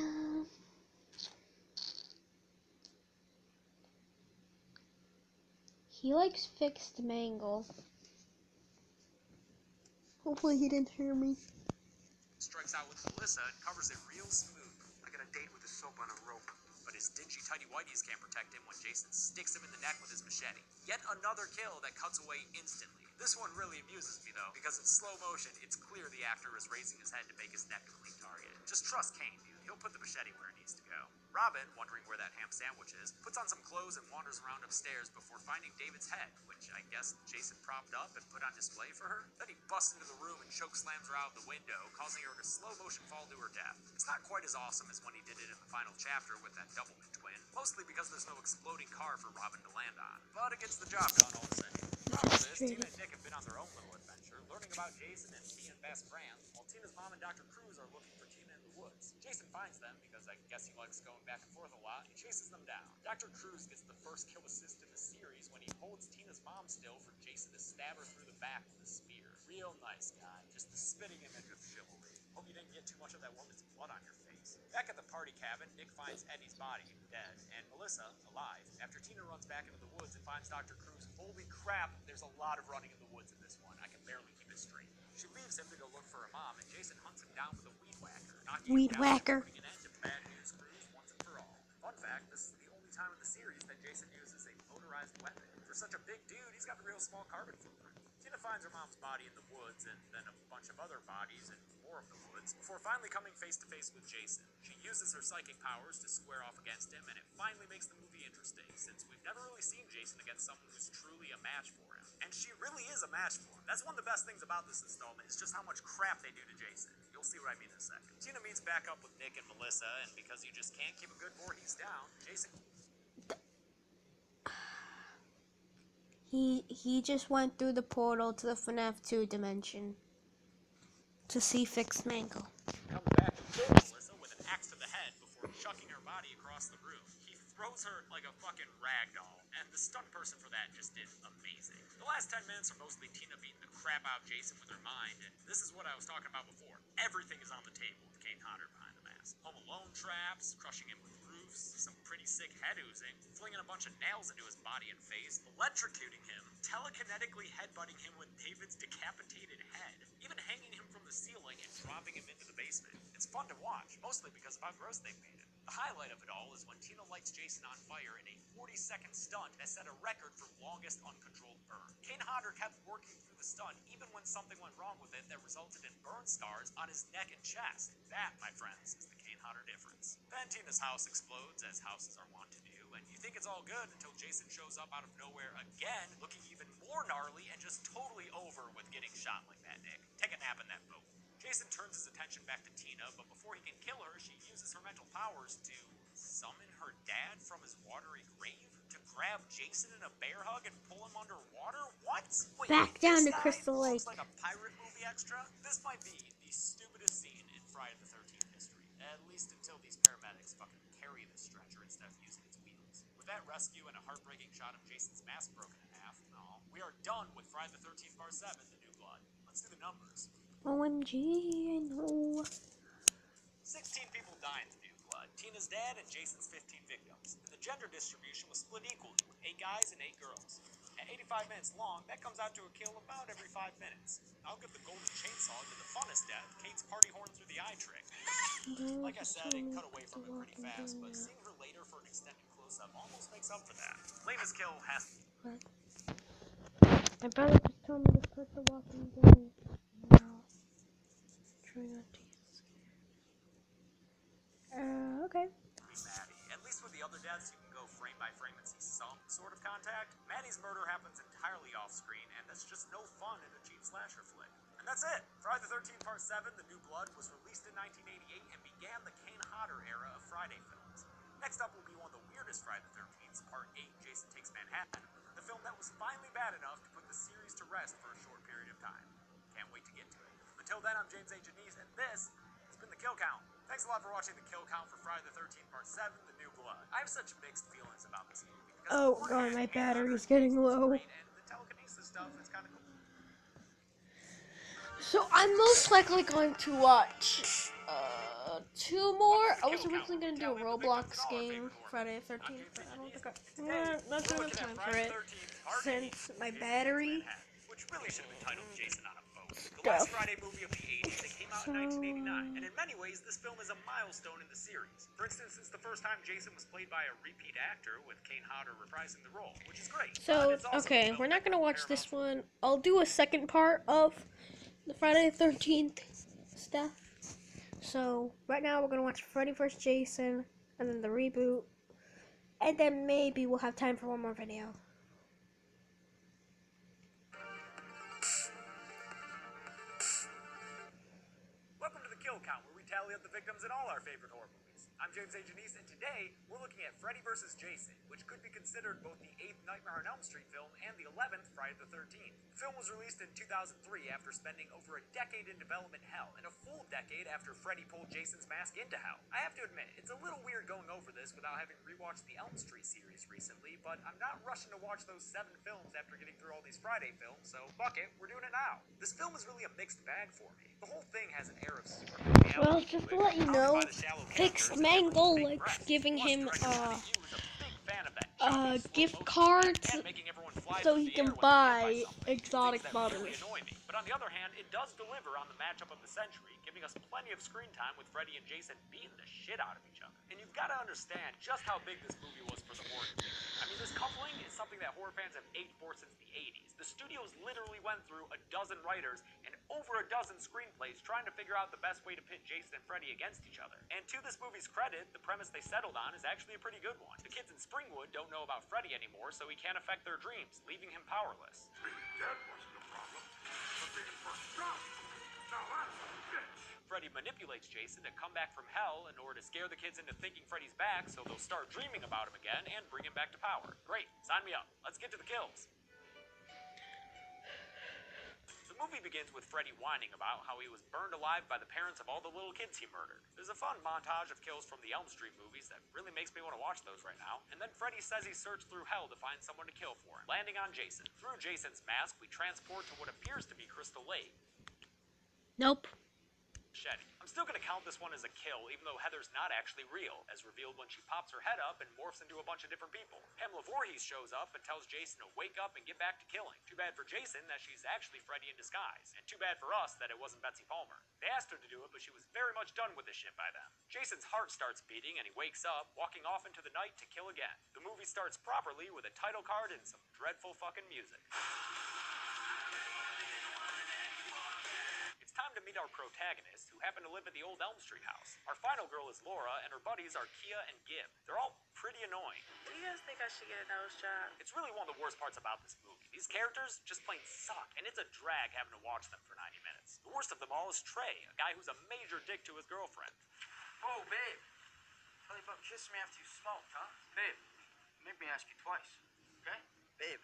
he likes fixed mangle. Hopefully he didn't hear me. strikes out with Melissa and covers it real smooth. I got a date with the soap on a rope. But his dingy tighty whities can't protect him when Jason sticks him in the neck with his machete. Yet another kill that cuts away instantly. This one really amuses me though, because in slow motion, it's clear the actor is raising his head to make his neck a clean target. Just trust Kane, dude. He'll put the machete where it needs to go. Robin, wondering where that ham sandwich is, puts on some clothes and wanders around upstairs before finding David's head, which I guess Jason propped up and put on display for her. Then he busts into the room and chokeslams her out the window, causing her to slow motion fall to her death. It's not quite as awesome as when he did it in the final chapter with that Doublemint twin, mostly because there's no exploding car for Robin to land on. But it gets the job done all the same. Throughout all this, Tina and Nick have been on their own little adventure, learning about Jason and being best friends, while Tina's mom and Dr. Cruz are looking for Tina in the woods. Jason finds them because I guess he likes going back and forth a lot and chases them down. Dr. Cruz gets the first kill assist in the series when he holds Tina's mom still for Jason to stab her through the back with a spear. Real nice guy, just the spitting image of chivalry. Hope you didn't get too much of that woman's blood on your face. Back at the party cabin, Nick finds Eddie's body, dead, and Melissa, alive. After Tina runs back into the woods and finds Dr. Cruz, holy crap, there's a lot of running in the woods in this one. I can barely keep it straight. She leaves him to go look for her mom, and Jason hunts him down with a weed whacker, knocking him down and putting an end to Bad News Cruz once and for all. Fun fact, this is the only time in the series that Jason uses a motorized weapon. For such a big dude, he's got a real small carbon footprint. Tina finds her mom's body in the woods, and then a bunch of other bodies in more of the woods, before finally coming face to face with Jason. She uses her psychic powers to square off against him, and it finally makes the movie interesting, since we've never really seen Jason against someone who's truly a match for him. And she really is a match for him. That's one of the best things about this installment, is just how much crap they do to Jason. You'll see what I mean in a second. Tina meets back up with Nick and Melissa, and because you just can't keep a good Voorhees down, Jason... He just went through the portal to the FNAF 2 dimension to see Fixed Mangle. comes back and kills Melissa with an axe to the head before chucking her body across the room. He throws her like a fucking rag doll, and the stunt person for that just did amazing. The last 10 minutes are mostly Tina beating the crap out of Jason with her mind, and this is what I was talking about before. Everything is on the table with Kane Hodder behind the mask. Home Alone traps, crushing him with roofs, some pretty sick head oozing, flinging a bunch of nails into his body and face, electrocuting him, telekinetically headbutting him with David's decapitated head, even hanging him from the ceiling and dropping him into the basement. It's fun to watch, mostly because of how gross they've made it. The highlight of it all is when Tina lights Jason on fire in a 40-second stunt that set a record for longest uncontrolled burn. Kane Hodder kept working through the stunt even when something went wrong with it that resulted in burn scars on his neck and chest. That, my friends, is the Kane Hodder difference. Then Tina's house explodes, as houses are wont to do, and you think it's all good until Jason shows up out of nowhere again, looking even more gnarly and just totally over with getting shot like that, Nick. Take a nap in that boat. Jason turns his attention back to Tina, but before he can kill her, she uses her mental powers to summon her dad from his watery grave? To grab Jason in a bear hug and pull him underwater? What? Wait, Back down to this guy Crystal Lake. looks like a pirate movie extra? This might be the stupidest scene in Friday the 13th history, at least until these paramedics fucking carry the stretcher instead of using its wheels. With that rescue and a heartbreaking shot of Jason's mask broken in half and all, we are done with Friday the 13th Part 7, The New Blood. Let's do the numbers. OMG, I know. 16 people die in The New Blood. Tina's dad and Jason's 15 victims. And the gender distribution was split equally, with 8 guys and 8 girls. At 85 minutes long, that comes out to a kill about every 5 minutes. I'll give the golden chainsaw to the funnest death, Kate's party horn through the eye trick. Like I said, it cut away from it pretty fast, but seeing her later for an extended close-up almost makes up for that. Latest kill has... My brother tell me to start the Walking Dead. No. Try not to get scared. Okay. Maddie. At least with the other deaths, you can go frame by frame and see some sort of contact. Maddie's murder happens entirely off screen, and that's just no fun in a cheap slasher flick. And that's it. Friday the 13th Part 7, The New Blood, was released in 1988 and began the Kane Hodder era of Friday films. Next up will be one of the weirdest Friday the 13th, Part 8, Jason Takes Manhattan, the film that was finally bad enough to put the series to rest for a short period of time. Can't wait to get to it. Until then, I'm James A. Janice, and this has been The Kill Count. Thanks a lot for watching The Kill Count for Friday the 13th Part 7, The New Blood. I have such mixed feelings about this movie. Because Oh god, my battery's getting low. and the telekinesis stuff is kind of cool. So I'm most likely going to watch 2 more. I was originally going to do a Roblox game Friday the 13th, but I don't think that's enough time for it since my battery Which really should have been titled Jason on a Boat. The stuff. last Friday movie of the 80s that came out in 1989. And in many ways, this film is a milestone in the series. For instance, it's the first time Jason was played by a repeat actor, with Kane Hodder reprising the role, which is great. So, okay, we're not going to watch this one. I'll do a second part of the Friday the 13th stuff. So, right now we're going to watch Freddy vs. Jason, and then the reboot. And then maybe we'll have time for one more video. Welcome to The Kill Count, where we tally up the victims in all our favorite horror movies. I'm James A. Janice, and today we're looking at Freddy vs. Jason, which could be considered both the 8th Nightmare on Elm Street film and the 11th Friday the 13th. The film was released in 2003 after spending over a decade in development hell, and a full decade after Freddy pulled Jason's mask into hell. I have to admit, it's a little weird going over this without having rewatched the Elm Street series recently, but I'm not rushing to watch those 7 films after getting through all these Friday films, so fuck it, we're doing it now. This film is really a mixed bag for me. The whole thing has an air of super. Well, just to let you know, Fixed Mangle likes giving him gift cards so he can buy exotic butters. But on the other hand, it does deliver on the matchup of the century, giving us plenty of screen time with Freddy and Jason beating the shit out of each other. And you've got to understand just how big this movie was for the horror community. I mean, this coupling is something that horror fans have ached for since the 80s. The studios literally went through a dozen writers and over a dozen screenplays trying to figure out the best way to pit Jason and Freddy against each other. And to this movie's credit, the premise they settled on is actually a pretty good one. The kids in Springwood don't know about Freddy anymore, so he can't affect their dreams, leaving him powerless. That wasn't a problem. But they were strong. Now that's a bitch. Freddy manipulates Jason to come back from hell in order to scare the kids into thinking Freddy's back so they'll start dreaming about him again and bring him back to power. Great, sign me up. Let's get to the kills. The movie begins with Freddy whining about how he was burned alive by the parents of all the little kids he murdered. There's a fun montage of kills from the Elm Street movies that really makes me want to watch those right now. And then Freddy says he searched through hell to find someone to kill for him, landing on Jason. Through Jason's mask, we transport to what appears to be Crystal Lake. Nope. I'm still going to count this one as a kill, even though Heather's not actually real, as revealed when she pops her head up and morphs into a bunch of different people. Pamela Voorhees shows up and tells Jason to wake up and get back to killing. Too bad for Jason that she's actually Freddy in disguise, and too bad for us that it wasn't Betsy Palmer. They asked her to do it, but she was very much done with this shit by then. Jason's heart starts beating and he wakes up, walking off into the night to kill again. The movie starts properly with a title card and some dreadful fucking music. Time to meet our protagonists, who happen to live at the old Elm Street house. Our final girl is Laura, and her buddies are Kia and Gib. They're all pretty annoying. Do you guys think I should get a nose job? It's really one of the worst parts about this movie. These characters just plain suck, and it's a drag having to watch them for 90 minutes. The worst of them all is Trey, a guy who's a major dick to his girlfriend. Oh, babe. How about kissing me after you smoked, huh? Babe, make me ask you twice, okay? Babe,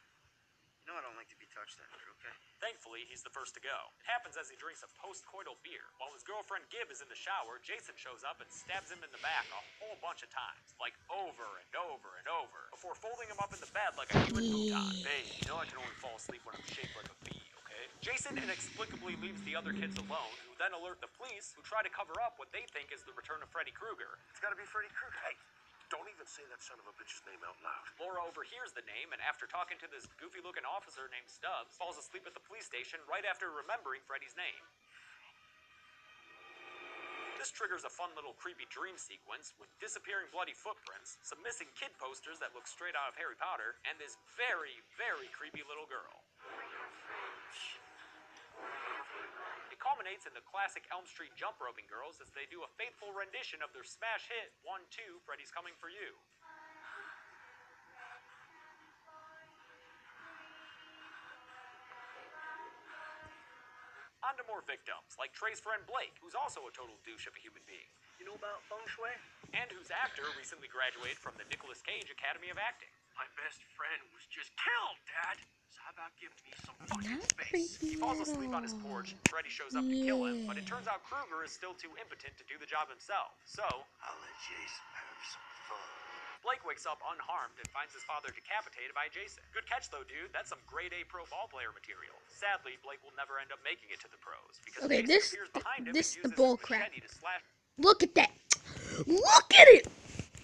you know I don't like to be touched that way, okay? Thankfully, he's the first to go. It happens as he drinks a post-coital beer. While his girlfriend Gib is in the shower, Jason shows up and stabs him in the back a whole bunch of times. Like over and over and over. Before folding him up in the bed like a human futon. Babe, you know I can only fall asleep when I'm shaped like a bee, okay? Jason inexplicably leaves the other kids alone, who then alert the police, who try to cover up what they think is the return of Freddy Krueger. It's gotta be Freddy Krueger. Hey, don't even say that son of a bitch's name out loud. Laura overhears the name, and after talking to this goofy-looking officer named Stubbs, falls asleep at the police station right after remembering Freddy's name. This triggers a fun little creepy dream sequence with disappearing bloody footprints, some missing kid posters that look straight out of Harry Potter, and this very, very creepy little girl. culminates in the classic Elm Street jump roping girls as they do a faithful rendition of their smash hit 1-2 Freddy's Coming for You. On to more victims, like Trey's friend Blake, who's also a total douche of a human being. You know about feng shui? And whose actor recently graduated from the Nicolas Cage Academy of Acting. My best friend was just killed, Dad. So how about giving me some fucking Not space? He creepy falls at asleep on his all. porch, and Freddy shows up to kill him, but it turns out Krueger is still too impotent to do the job himself. So, I'll let Jason have some fun. Blake wakes up unharmed and finds his father decapitated by Jason. Good catch though, dude. That's some grade A pro ball player material. Sadly, Blake will never end up making it to the pros because Okay, Jason appears behind him and this uses the his bull crap. machete to slash. Look at that! Look at it!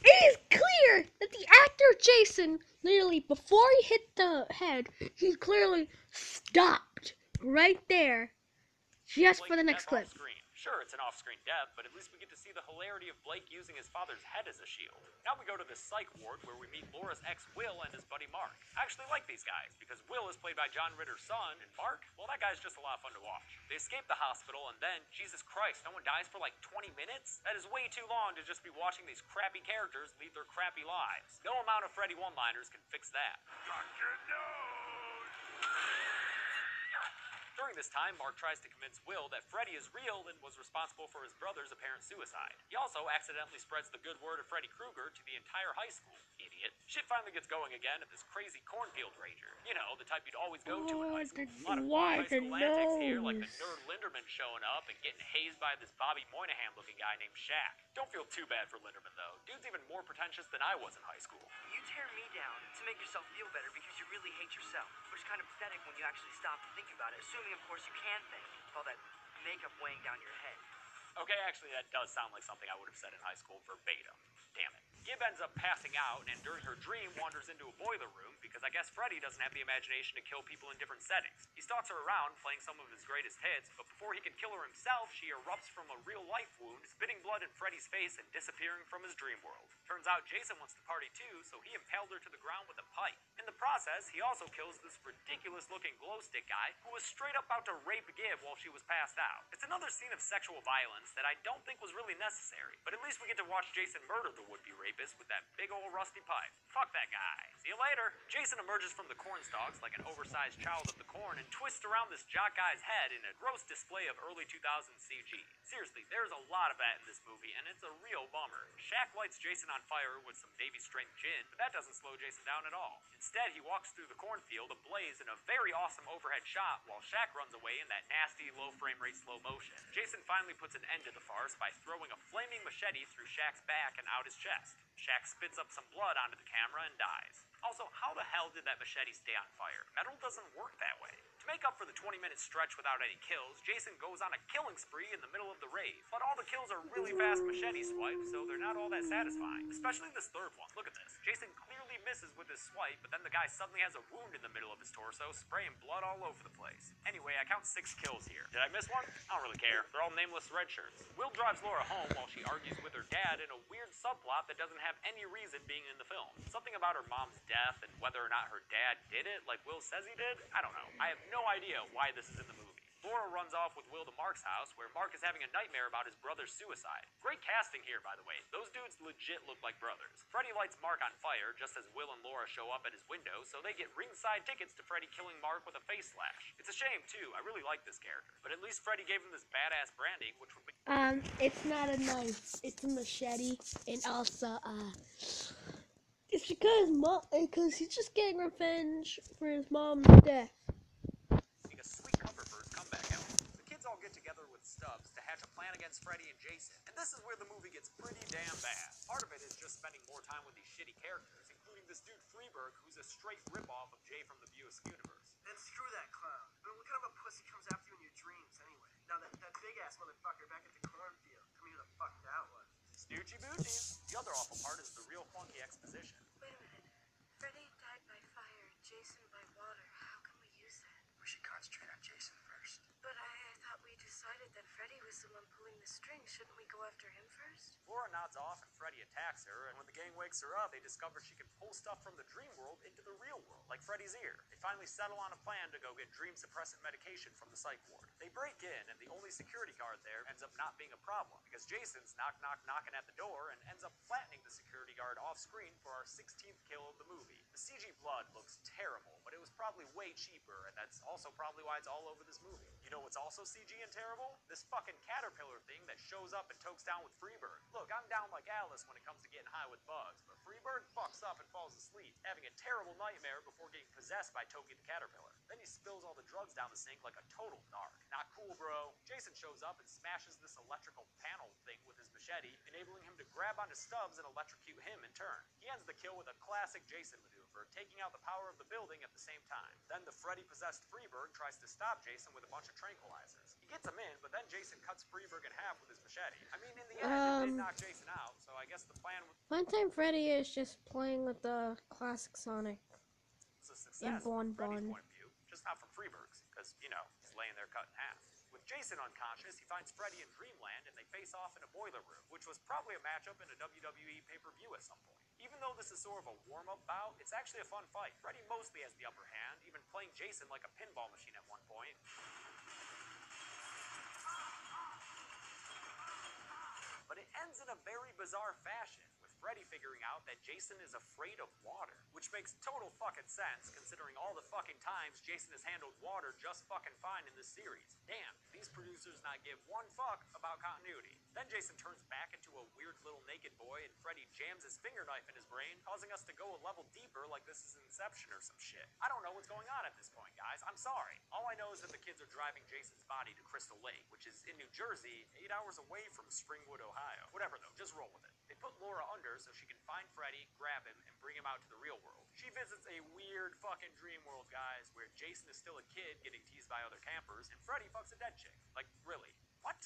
It is clear that the actor Jason, literally before he hit the head, he clearly stopped right there, just Blake for the to next death clip. off-screen. Sure, it's an off-screen death, but at least we get to see the hilarity of Blake using his father's head as a shield. Now we go to the psych ward where we meet Laura's ex Will and his buddy Mark. I actually like these guys because Will is played by John Ritter's son, and Mark, well, that guy's just a lot of fun to watch. They escape the hospital, and then, Jesus Christ, no one dies for like 20 minutes? That is way too long to just be watching these crappy characters lead their crappy lives. No amount of Freddy one-liners can fix that. Got your nose! During this time, Mark tries to convince Will that Freddy is real and was responsible for his brother's apparent suicide. He also accidentally spreads the good word of Freddy Krueger to the entire high school. Idiot. Shit finally gets going again at this crazy cornfield rager. You know, the type you'd always go to in high school. A lot of high school antics here, like the nerd Linderman showing up and getting hazed by this Bobby Moynihan-looking guy named Shaq. Don't feel too bad for Linderman, though. Dude's even more pretentious than I was in high school. You tear me down to make yourself feel better because you really hate yourself, which is kind of pathetic when you actually stop and think about it, assuming, of course, you can think with all that makeup weighing down your head. Okay, actually, that does sound like something I would have said in high school verbatim. Damn it. Gib ends up passing out and during her dream wanders into a boiler room because I guess Freddy doesn't have the imagination to kill people in different settings. He stalks her around playing some of his greatest hits, but before he can kill her himself, she erupts from a real-life wound, spitting blood in Freddy's face and disappearing from his dream world. Turns out Jason wants to party too, so he impaled her to the ground with a pipe. In the process, he also kills this ridiculous-looking glow stick guy who was straight up about to rape Gib while she was passed out. It's another scene of sexual violence that I don't think was really necessary, but at least we get to watch Jason murder the would-be rapist with that big old rusty pipe. Fuck that guy. See you later. Jason emerges from the corn stalks like an oversized child of the corn and twists around this jock guy's head in a gross display of early 2000s CG. Seriously, there's a lot of that in this movie, and it's a real bummer. Shaq lights Jason on fire with some Navy strength gin, but that doesn't slow Jason down at all. Instead, he walks through the cornfield ablaze in a very awesome overhead shot while Shaq runs away in that nasty low frame rate slow motion. Jason finally puts an end to the farce by throwing a flaming machete through Shaq's back and out his chest. Shaq spits up some blood onto the camera and dies. Also, how the hell did that machete stay on fire? Metal doesn't work that way. To make up for the 20-minute stretch without any kills, Jason goes on a killing spree in the middle of the rave. But all the kills are really fast machete swipes, so they're not all that satisfying. Especially this third one. Look at this. Jason clearly misses with his swipe, but then the guy suddenly has a wound in the middle of his torso, spraying blood all over the place. Anyway, I count 6 kills here. Did I miss one? I don't really care. They're all nameless red shirts. Will drives Laura home while she argues with her dad in a weird subplot that doesn't have any reason being in the film. Something about her mom's death and whether or not her dad did it, like Will says he did? I don't know. I have no idea why this is in the movie. Laura runs off with Will to Mark's house, where Mark is having a nightmare about his brother's suicide. Great casting here, by the way. Those dudes legit look like brothers. Freddy lights Mark on fire, just as Will and Laura show up at his window, so they get ringside tickets to Freddy killing Mark with a face slash. It's a shame, too. I really like this character. But at least Freddy gave him this badass branding, which would be... It's not a knife. It's a machete, and also, it's because he's just getting revenge for his mom's death. a sweet cover for his comeback album. The kids all get together with Stubbs to hatch a plan against Freddy and Jason, and this is where the movie gets pretty damn bad. Part of it is just spending more time with these shitty characters, including this dude Freeberg, who's a straight ripoff of Jay from the Buick universe. And screw that clown. I mean, what kind of a pussy comes after you in your dreams, anyway? Now, that big-ass motherfucker back at the cornfield. Tell me who the fuck that was. Snoochie boochies. The other awful part is the real funky exposition. Wait a minute. Freddy died by fire and Jason by water. How can we use that? We should concentrate on Jason first. But I thought we decided that Freddy was the one pulling the strings. string. Shouldn't we go after him first? Laura nods off and Freddy attacks her, and when the gang wakes her up, they discover she can pull stuff from the dream world into the real world, like Freddy's ear. They finally settle on a plan to go get dream-suppressant medication from the psych ward. They break in, and the only security guard there ends up not being a problem, because Jason's knocking at the door and ends up flattening the security guard off-screen for our 16th kill of the movie. The CG blood looks terrible, but it was probably way cheaper, and that's also probably why it's all over this movie. You know what's also CG and terrible? This fucking caterpillar thing that shows up and tokes down with Freeberg. Look, I'm down like Alice when it comes to getting high with bugs, but Freeberg fucks up and falls asleep, having a terrible nightmare before getting possessed by Toki the caterpillar. Then he spills all the drugs down the sink like a total narc. Not cool, bro. Jason shows up and smashes this electrical panel thing with his machete, enabling him to grab onto Stubbs and electrocute him in turn. He ends the kill with a classic Jason maneuver, taking out the power of the building at the same time. Then the Freddy-possessed Freeberg tries to stop Jason with a bunch of tranquilizers. He gets him in, but then Jason cuts Freeberg in half with his machete. I mean, in the end, it did knock Jason out, so I guess the plan was Funtime Freddy is just playing with the classic Sonic. a success Bon from Freddy's Bon. point of view, just not from Freeberg's, because, you know, he's laying there cut in half. With Jason unconscious, he finds Freddy in Dreamland, and they face off in a boiler room, which was probably a matchup in a WWE pay-per-view at some point. Even though this is sort of a warm-up bout, it's actually a fun fight. Freddy mostly has the upper hand, even playing Jason like a pinball machine at one point. But it ends in a very bizarre fashion, with Freddy figuring out that Jason is afraid of water, which makes total fucking sense considering all the fucking times Jason has handled water just fucking fine in this series. Damn, these producers not give one fuck about continuity. Then Jason turns back into a weird little naked boy and Freddy jams his finger knife in his brain, causing us to go a level deeper like this is Inception or some shit. I don't know what's going on at this point, guys. I'm sorry. All I know is that the kids are driving Jason's body to Crystal Lake, which is in New Jersey, 8 hours away from Springwood, Ohio. Whatever though, just roll with it. They put Laura under so she can find Freddy, grab him, and bring him out to the real world. She visits a weird fucking dream world, guys, where Jason is still a kid getting teased by other campers, and Freddy fucks a dead chick. Like, really? What?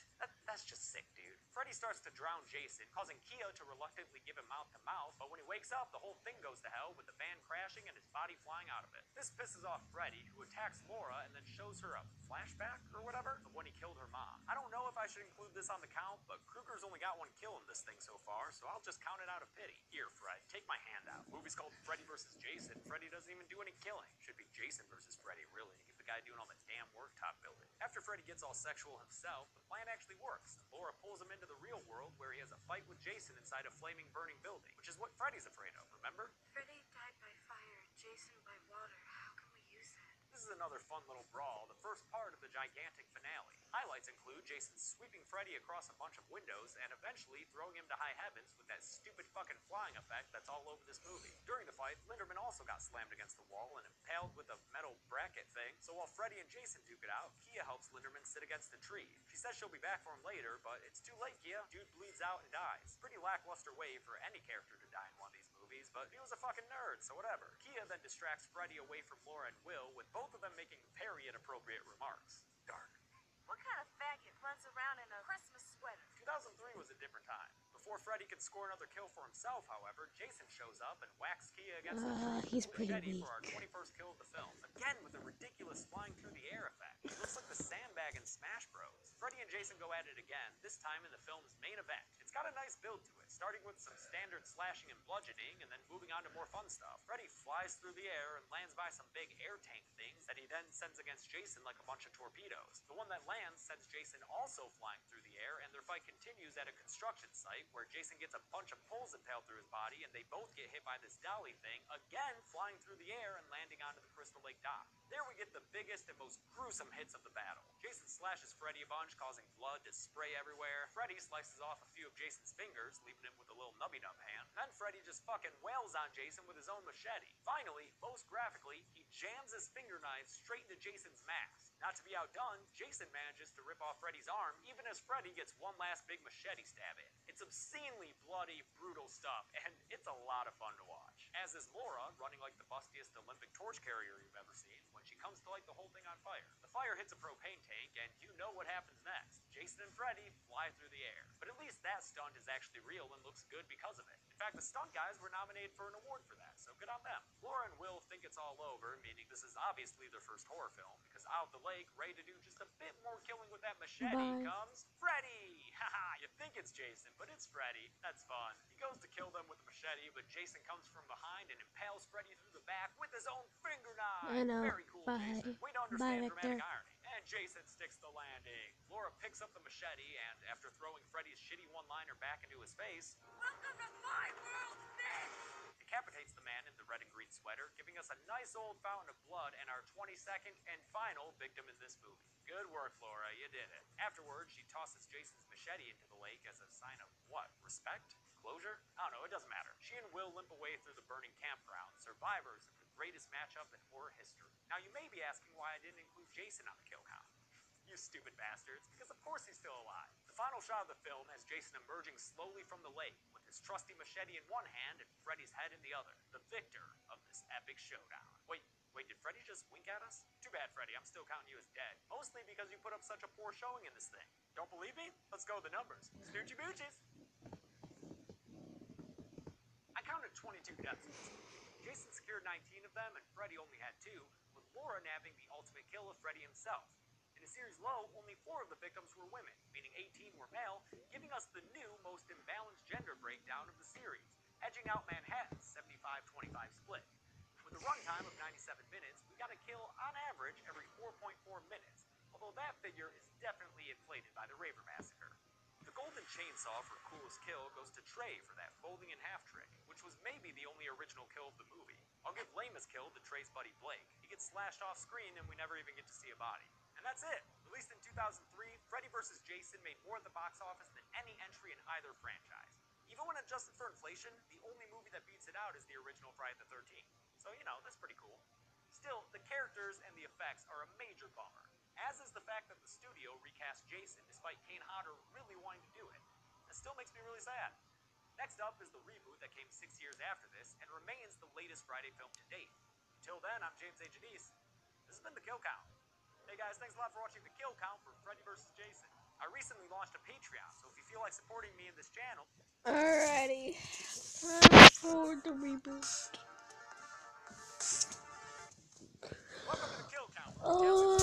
That's just sick, dude. Freddy starts to drown Jason, causing Kia to reluctantly give him mouth-to-mouth, but when he wakes up, the whole thing goes to hell with the van crashing and his body flying out of it. This pisses off Freddy, who attacks Laura and then shows her a flashback or whatever of when he killed her mom. I don't know if I should include this on the count, but Kruger's only got one kill in this thing so far, so I'll just count it out of pity. Here, Fred, take my hand out. Movie's called Freddy vs. Jason. Freddy doesn't even do any killing. Should be Jason versus Freddy, really. Get the guy doing all the damn work top building. After Freddy gets all sexual himself, the plan actually works. Laura pulls him into the real world where he has a fight with Jason inside a flaming, burning building, which is what Freddy's afraid of, remember? Freddy died by fire, Jason by water. How can we use that? This is another fun little brawl, the first part of the gigantic finale. Highlights include Jason sweeping Freddy across a bunch of windows and eventually throwing him to high heavens with that stupid fucking flying effect that's all over this movie. During the fight, Linderman also got slammed against the wall and impaled with a metal bracket thing, so while Freddy and Jason duke it out, Kia helps Linderman sit against the tree. She says she'll be back for him later, but it's too late, Kia. Dude bleeds out and dies. Pretty lackluster way for any character to die in one of these movies, but he was a fucking nerd, so whatever. Kia then distracts Freddy away from Laura and Will, with both of them making very inappropriate remarks. Dark. What kind of faggot runs around in a Christmas sweater? 2003 was a different time. Before Freddy could score another kill for himself, however, Jason shows up and whacks Kia against the tree He's with a pretty machete weak. for our 21st kill of the film. Again with a ridiculous flying through the air effect. It looks like the sandbag in Smash Bros. Freddy and Jason go at it again, this time in the film's main event. It's got a nice build to it, starting with some standard slashing and bludgeoning, and then moving on to more fun stuff. Freddy flies through the air and lands by some big air tank things that he then sends against Jason like a bunch of torpedoes. The one that lands sends Jason also flying through the air, and their fight continues at a construction site where Jason gets a bunch of poles impaled through his body, and they both get hit by this dolly thing, again flying through the air and landing onto the Crystal Lake dock. There we get the biggest and most gruesome hits of the battle. Jason slashes Freddy a bunch, causing blood to spray everywhere. Freddy slices off a few of Jason's fingers, leaving him with a little nubby-nub hand. Then Freddy just fucking wails on Jason with his own machete. Finally, most graphically, he jams his finger knives straight into Jason's mask. Not to be outdone, Jason manages to rip off Freddy's arm, even as Freddy gets one last big machete stab in. It's obscenely bloody, brutal stuff, and it's a lot of fun to watch. As is Laura, running like the bustiest Olympic torch carrier you've ever seen, when she comes to light the whole thing on fire. The fire hits a propane tank, and you know what happens next. Jason and Freddy fly through the air. But at least that stunt is actually real and looks good because of it. In fact, the stunt guys were nominated for an award for that, so good on them. Laura and Will think it's all over, meaning this is obviously their first horror film, because out of the lake, ready to do just a bit more killing with that machete, Bye. comes Freddy! Haha, you think it's Jason, but it's Freddy. That's fun. He goes to kill them with a machete, but Jason comes from behind and impales Freddy through the back with his own finger knife. I know. Very cool, Bye. Jason. Way to Bye, understand Victor. dramatic irony. And Jason sticks the landing. Laura picks up the machete, and after throwing Freddy's shitty one-liner back into his face, Welcome to my world, bitch! decapitates the man in the red and green sweater, giving us a nice old fountain of blood and our 22nd and final victim in this movie. Good work, Laura. You did it. Afterwards, she tosses Jason's machete into the lake as a sign of what? Respect? Closure? I don't know. It doesn't matter. She and Will limp away through the burning campground, survivors of the greatest matchup in horror history. Now, you may be asking why I didn't include Jason on the kill count. You stupid bastards, because of course he's still alive. The final shot of the film has Jason emerging slowly from the lake, with his trusty machete in one hand and Freddy's head in the other, the victor of this epic showdown. Wait, did Freddy just wink at us? Too bad, Freddy, I'm still counting you as dead. Mostly because you put up such a poor showing in this thing. Don't believe me? Let's go with the numbers. Snoochie boochies! I counted 22 deaths in this movie. Jason secured 19 of them, and Freddy only had 2, with Laura nabbing the ultimate kill of Freddy himself. In a series low, only 4 of the victims were women, meaning 18 were male, giving us the new, most imbalanced gender breakdown of the series, edging out Manhattan's 75-25 split. With a runtime of 97 minutes, we got a kill on average every 4.4 minutes, although that figure is definitely inflated by the Raver Massacre. The golden chainsaw for coolest kill goes to Trey for that folding in half trick, which was maybe the only original kill of the movie. I'll give lamest kill to Trey's buddy Blake. He gets slashed off screen and we never even get to see a body. And that's it. Released in 2003, Freddy vs. Jason made more at the box office than any entry in either franchise. Even when adjusted for inflation, the only movie that beats it out is the original Friday the 13th. So, you know, that's pretty cool. Still, the characters and the effects are a major bummer, as is the fact that the studio recast Jason despite Kane Hodder really wanting to do it. That still makes me really sad. Next up is the reboot that came 6 years after this and remains the latest Friday film to date. Until then, I'm James A. Janice. This has been The Kill Count. Hey guys, thanks a lot for watching The Kill Count for Freddy vs. Jason. I recently launched a Patreon, so if you feel like supporting me in this channel... Alrighty. Time for the reboot. Welcome to The Kill Count. Oh,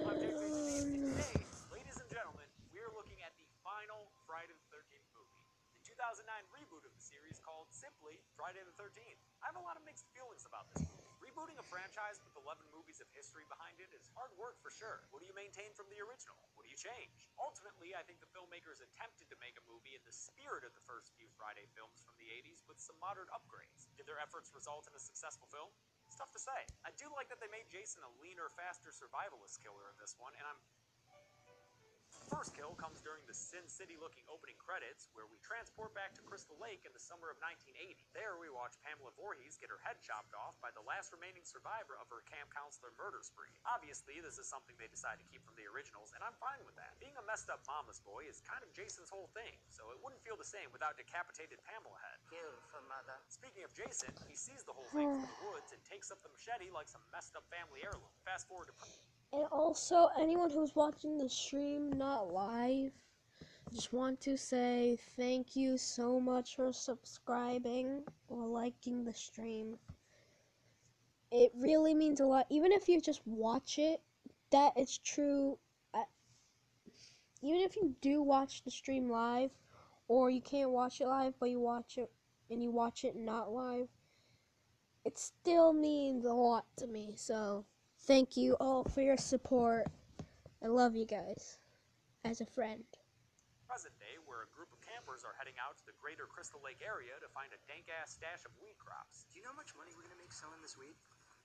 I'm James A. Janice, and today, ladies and gentlemen, we're looking at the final Friday the 13th movie. The 2009 reboot of the series called simply Friday the 13th. I have a lot of mixed feelings about this movie. Rebooting a franchise with 11 movies of history behind it is hard work for sure. What do you maintain from the original? What do you change? Ultimately, I think the filmmakers attempted to make a movie in the spirit of the first few Friday films from the 80s with some modern upgrades. Did their efforts result in a successful film? It's tough to say. I do like that they made Jason a leaner, faster survivalist killer in this one, and The first kill comes during the Sin City-looking opening credits, where we transport back to Crystal Lake in the summer of 1980. There, we watch Pamela Voorhees get her head chopped off by the last remaining survivor of her camp counselor murder spree. Obviously, this is something they decided to keep from the originals, and I'm fine with that. Being a messed-up mama's boy is kind of Jason's whole thing, so it wouldn't feel the same without decapitated Pamela head. Beautiful, mother. Speaking of Jason, he sees the whole thing from the woods and takes up the machete like some messed-up family heirloom. Fast forward to... and also, anyone who's watching the stream not live, just want to say thank you so much for subscribing or liking the stream. It really means a lot. Even if you just watch it, that is true. Even if you do watch the stream live, or you can't watch it live, but you watch it and you watch it not live, it still means a lot to me. So thank you all for your support. I love you guys as a friend. Present day, where a group of campers are heading out to the greater Crystal Lake area to find a dank-ass stash of weed crops. Do you know how much money we're gonna make selling this weed?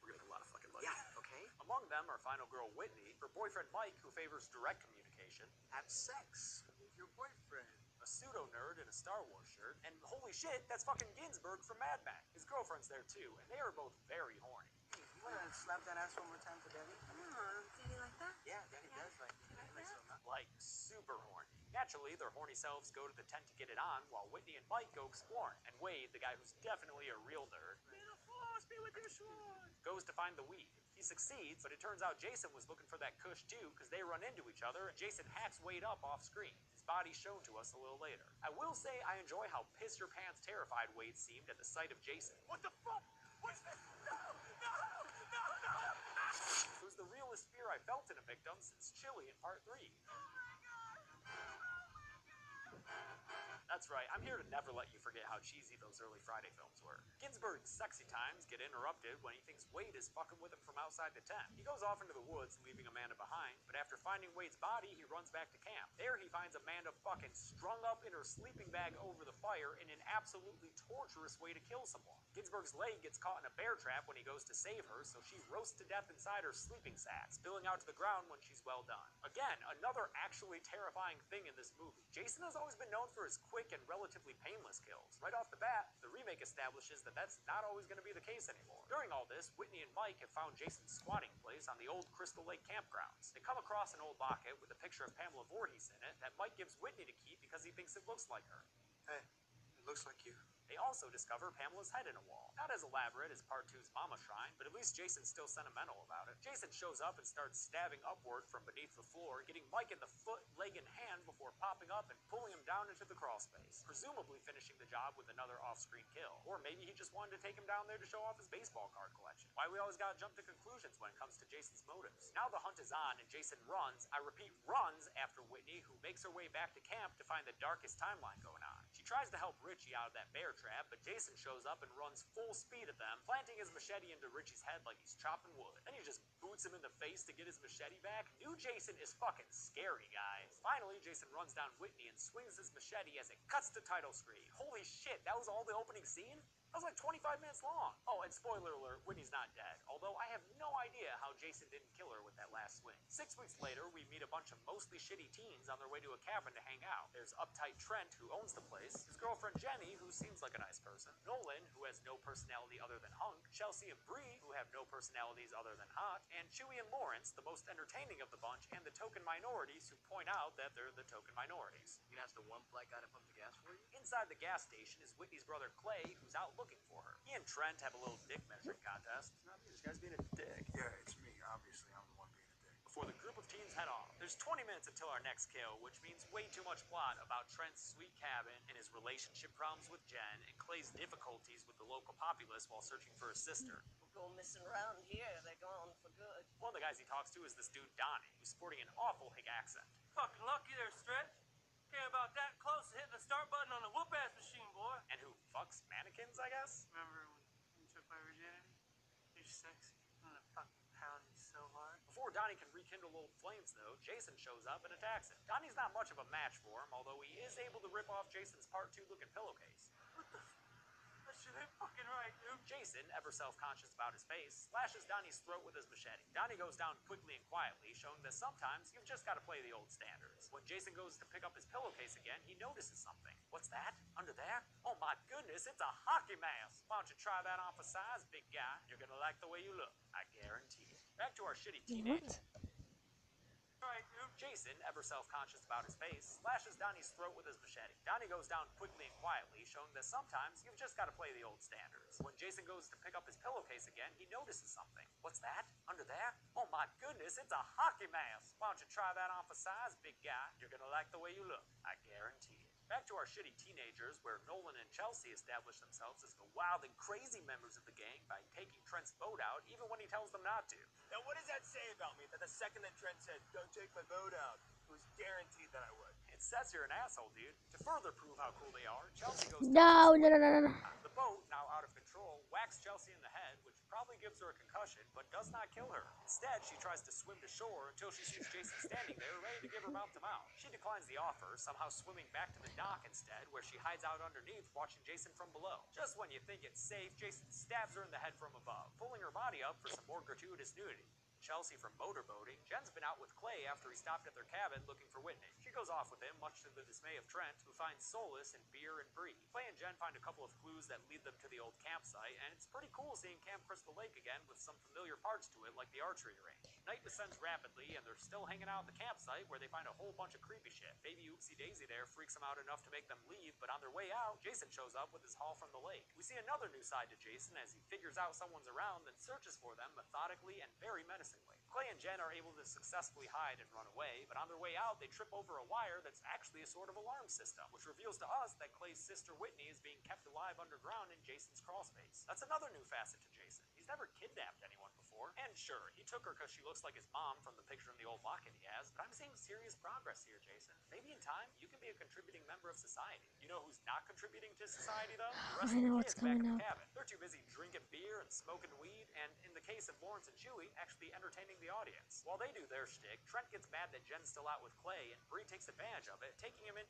We're gonna make a lot of fucking money. Yeah, okay. Among them are final girl Whitney, her boyfriend Mike, who favors direct communication, Have sex with your boyfriend. a pseudo-nerd in a Star Wars shirt, and holy shit, that's fucking Ginsburg from Mad Max. His girlfriend's there too, and they are both very horny. Hey, you wanna slap that ass one more time for Daddy? Oh, did he like that? Yeah, Daddy does like it. He likes it a lot. like super horny. Naturally, their horny selves go to the tent to get it on, while Whitney and Mike go exploring. And Wade, the guy who's definitely a real nerd, goes to find the weed. He succeeds, but it turns out Jason was looking for that kush too, because they run into each other, and Jason hacks Wade up off screen. His body's shown to us a little later. I will say I enjoy how piss-your-pants terrified Wade seemed at the sight of Jason. What the fuck? What's this? No! No! No! No! It was the realest fear I felt in a victim since Chili in Part 3. That's right, I'm here to never let you forget how cheesy those early Friday films were. Ginsberg's sexy times get interrupted when he thinks Wade is fucking with him from outside the tent. He goes off into the woods, leaving Amanda behind, but after finding Wade's body, he runs back to camp. There he finds Amanda fucking strung up in her sleeping bag over the fire in an absolutely torturous way to kill someone. Ginsberg's leg gets caught in a bear trap when he goes to save her, so she roasts to death inside her sleeping sack, spilling out to the ground when she's well done. Again, another actually terrifying thing in this movie. Jason has always been known for his quick and relatively painless kills. Right off the bat, the remake establishes that that's not always going to be the case anymore. During all this, Whitney and Mike have found Jason's squatting place on the old Crystal Lake campgrounds. They come across an old bucket with a picture of Pamela Voorhees in it that Mike gives Whitney to keep because he thinks it looks like her. Hey, it looks like you. They also discover Pamela's head in a wall. Not as elaborate as Part 2's Mama Shrine, but at least Jason's still sentimental about it. Jason shows up and starts stabbing upward from beneath the floor, getting Mike in the foot, leg, and hand before popping up and pulling him down into the crawl space, presumably finishing the job with another off-screen kill. Or maybe he just wanted to take him down there to show off his baseball card collection. Why we always gotta jump to conclusions when it comes to Jason's motives. Now the hunt is on and Jason runs, I repeat runs, after Whitney, who makes her way back to camp to find the darkest timeline going on. She tries to help Richie out of that bear trap, but Jason shows up and runs full speed at them, planting his machete into Richie's head like he's chopping wood. Then he just boots him in the face to get his machete back. New Jason is fucking scary, guys. Finally, Jason runs down Whitney and swings his machete as it cuts to title screen. Holy shit, that was all the opening scene? That was like 25 minutes long. Oh, and spoiler alert, Whitney's not dead. Although I have no idea how Jason didn't kill her with that last swing. 6 weeks later, we meet a bunch of mostly shitty teens on their way to a cabin to hang out. There's uptight Trent, who owns the place, his girlfriend Jenny, who seems like a nice person, Nolan, who has no personality other than hunk, Chelsea and Bree, who have no personalities other than hot, and Chewie and Lawrence, the most entertaining of the bunch, and the token minorities who point out that they're the token minorities. You can ask the one black guy to pump the gas for you? Inside the gas station is Whitney's brother Clay, who's out looking for her. He and Trent have a little dick measuring contest. It's not me, this guy's being a dick. Yeah, it's me. Obviously, I'm the one being a dick. Before the group of teens head off. There's 20 minutes until our next kill, which means way too much plot about Trent's sweet cabin and his relationship problems with Jen and Clay's difficulties with the local populace while searching for his sister. Go missing around here, they're gone for good. One of the guys he talks to is this dude Donnie, who's sporting an awful hick accent. Fucking lucky there, Stretch. Came about that close to hitting the start button on a whoop-ass machine, boy. And who fucks mannequins, I guess? Remember when you took my virginity? You're sexy. I'm gonna fucking pound you so hard. Before Donnie can rekindle old flames, though, Jason shows up and attacks him. Donnie's not much of a match for him, although he is able to rip off Jason's Part 2 looking pillowcase. What the That shit ain't fucking right, dude. Jason, ever self-conscious about his face, slashes Donnie's throat with his machete. Donnie goes down quickly and quietly, showing that sometimes you've just got to play the old standards. When Jason goes to pick up his pillowcase again, he notices something. What's that? Under there? Oh my goodness, it's a hockey mask! Why don't you try that on for size, big guy? You're gonna like the way you look, I guarantee it. Back to our shitty teenage. Right, dude. Jason, ever self-conscious about his face, slashes Donnie's throat with his machete. Donnie goes down quickly and quietly, showing that sometimes you've just got to play the old standards. When Jason goes to pick up his pillowcase again, he notices something. What's that? Under there? Oh my goodness, it's a hockey mask! Why don't you try that on for size, big guy? You're gonna like the way you look, I guarantee it. Back to our shitty teenagers, where Nolan and Chelsea establish themselves as the wild and crazy members of the gang by taking Trent's boat out, even when he tells them not to. Now what does that say about me? That the second that Trent said, don't take my boat out, it was guaranteed that I would. It says you're an asshole, dude. To further prove how cool they are, Chelsea goes No. The boat, now out of control, whacks Chelsea in the head, which probably gives her a concussion, but does not kill her. Instead, she tries to swim to shore until she sees Jason standing there, ready to give her mouth to mouth. She declines the offer, somehow swimming back to the dock instead, where she hides out underneath, watching Jason from below. Just when you think it's safe, Jason stabs her in the head from above, pulling her body up for some more gratuitous nudity. Chelsea from motorboating, Jen's been out with Clay after he stopped at their cabin looking for Whitney. She goes off with him, much to the dismay of Trent, who finds solace in beer and brie. Clay and Jen find a couple of clues that lead them to the old campsite, and it's pretty cool seeing Camp Crystal Lake again with some familiar parts to it, like the archery range. Night descends rapidly, and they're still hanging out at the campsite where they find a whole bunch of creepy shit. Baby Oopsie Daisy there freaks them out enough to make them leave, but on their way out, Jason shows up with his haul from the lake. We see another new side to Jason as he figures out someone's around, then searches for them methodically and very menacingly. Clay and Jen are able to successfully hide and run away, but on their way out, they trip over a wire that's actually a sort of alarm system, which reveals to us that Clay's sister Whitney is being kept alive underground in Jason's crawlspace. That's another new facet to Jason. He's never kidnapped anyone before, and sure, he took her because she looks like his mom from the picture in the old locket he has, but I'm seeing serious progress here, Jason. Maybe in time, you can be a contributing member of society. You know who's not contributing to society, though? The rest I of the know kids what's back in coming the up. cabin. They're too busy drinking beer and smoking weed, and in the case of Lawrence and Chewie, actually entertaining the audience. While they do their shtick, Trent gets mad that Jen's still out with Clay, and Bree takes advantage of it, taking him in.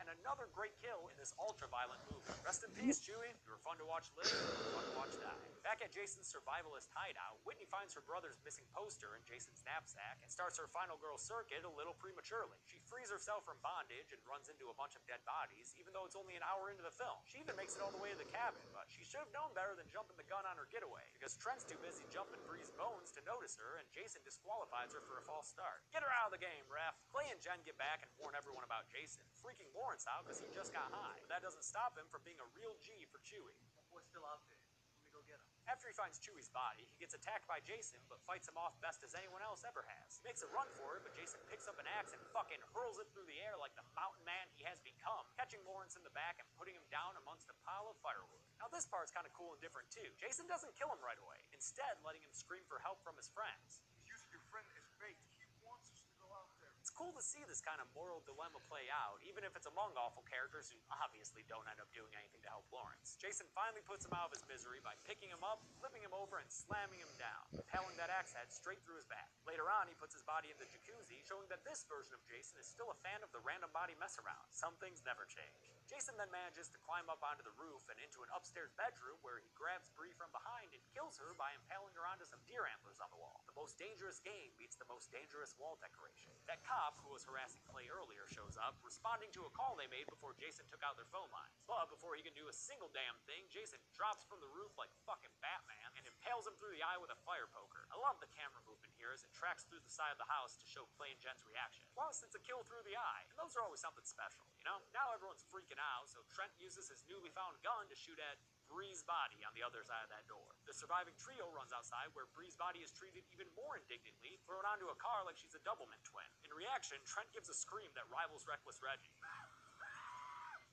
And another great kill in this ultra-violent movie. Rest in peace, Chewie. You were fun to watch live, fun to watch die. Back at Jason's survivalist hideout, Whitney finds her brother's missing poster in Jason's knapsack and starts her final girl circuit a little prematurely. She frees herself from bondage and runs into a bunch of dead bodies, even though it's only an hour into the film. She even makes it all the way to the cabin, but she should have known better than jumping the gun on her getaway, because Trent's too busy jumping Bree's bones to notice her, and Jason disqualifies her for a false start. Get her out of the game, ref. Clay and Jen get back and warn everyone about Jason, freaking Lawrence out because he just got high. But that doesn't stop him from being a real G for Chewie. That boy's still out there. Let me go get him. After he finds Chewie's body, he gets attacked by Jason, but fights him off best as anyone else ever has. He makes a run for it, but Jason picks up an axe and fucking hurls it through the air like the mountain man he has become, catching Lawrence in the back and putting him down amongst a pile of firewood. Now this part's kind of cool and different too. Jason doesn't kill him right away, instead letting him scream for help from his friends. He's using your friend as bait. He wants us to go out there. It's cool to see this kind of moral dilemma play out, even if it's among awful characters who obviously don't end up doing anything to help Lawrence. Jason finally puts him out of his misery by picking him up, flipping him over, and slamming him down, impaling that axe head straight through his back. Later on, he puts his body in the jacuzzi, showing that this version of Jason is still a fan of the random body mess around. Some things never change. Jason then manages to climb up onto the roof and into an upstairs bedroom where he grabs Bree from behind and kills her by impaling her onto some deer antlers on the wall. The most dangerous game meets the most dangerous wall decoration. That cop who was harassing Clay earlier shows up, responding to a call they made before Jason took out their phone lines. But before he can do a single damn thing, Jason drops from the roof like fucking Batman and impales him through the eye with a fire poker. I love the camera movement here as it tracks through the side of the house to show Clay and Jen's reaction. Plus, it's a kill through the eye, and those are always something special, you know? Now everyone's freaking out, so Trent uses his newly found gun to shoot at Bree's body on the other side of that door. The surviving trio runs outside where Bree's body is treated even more indignantly, thrown onto a car like she's a Doublemint twin. In reaction, Trent gives a scream that rivals Reckless Reggie.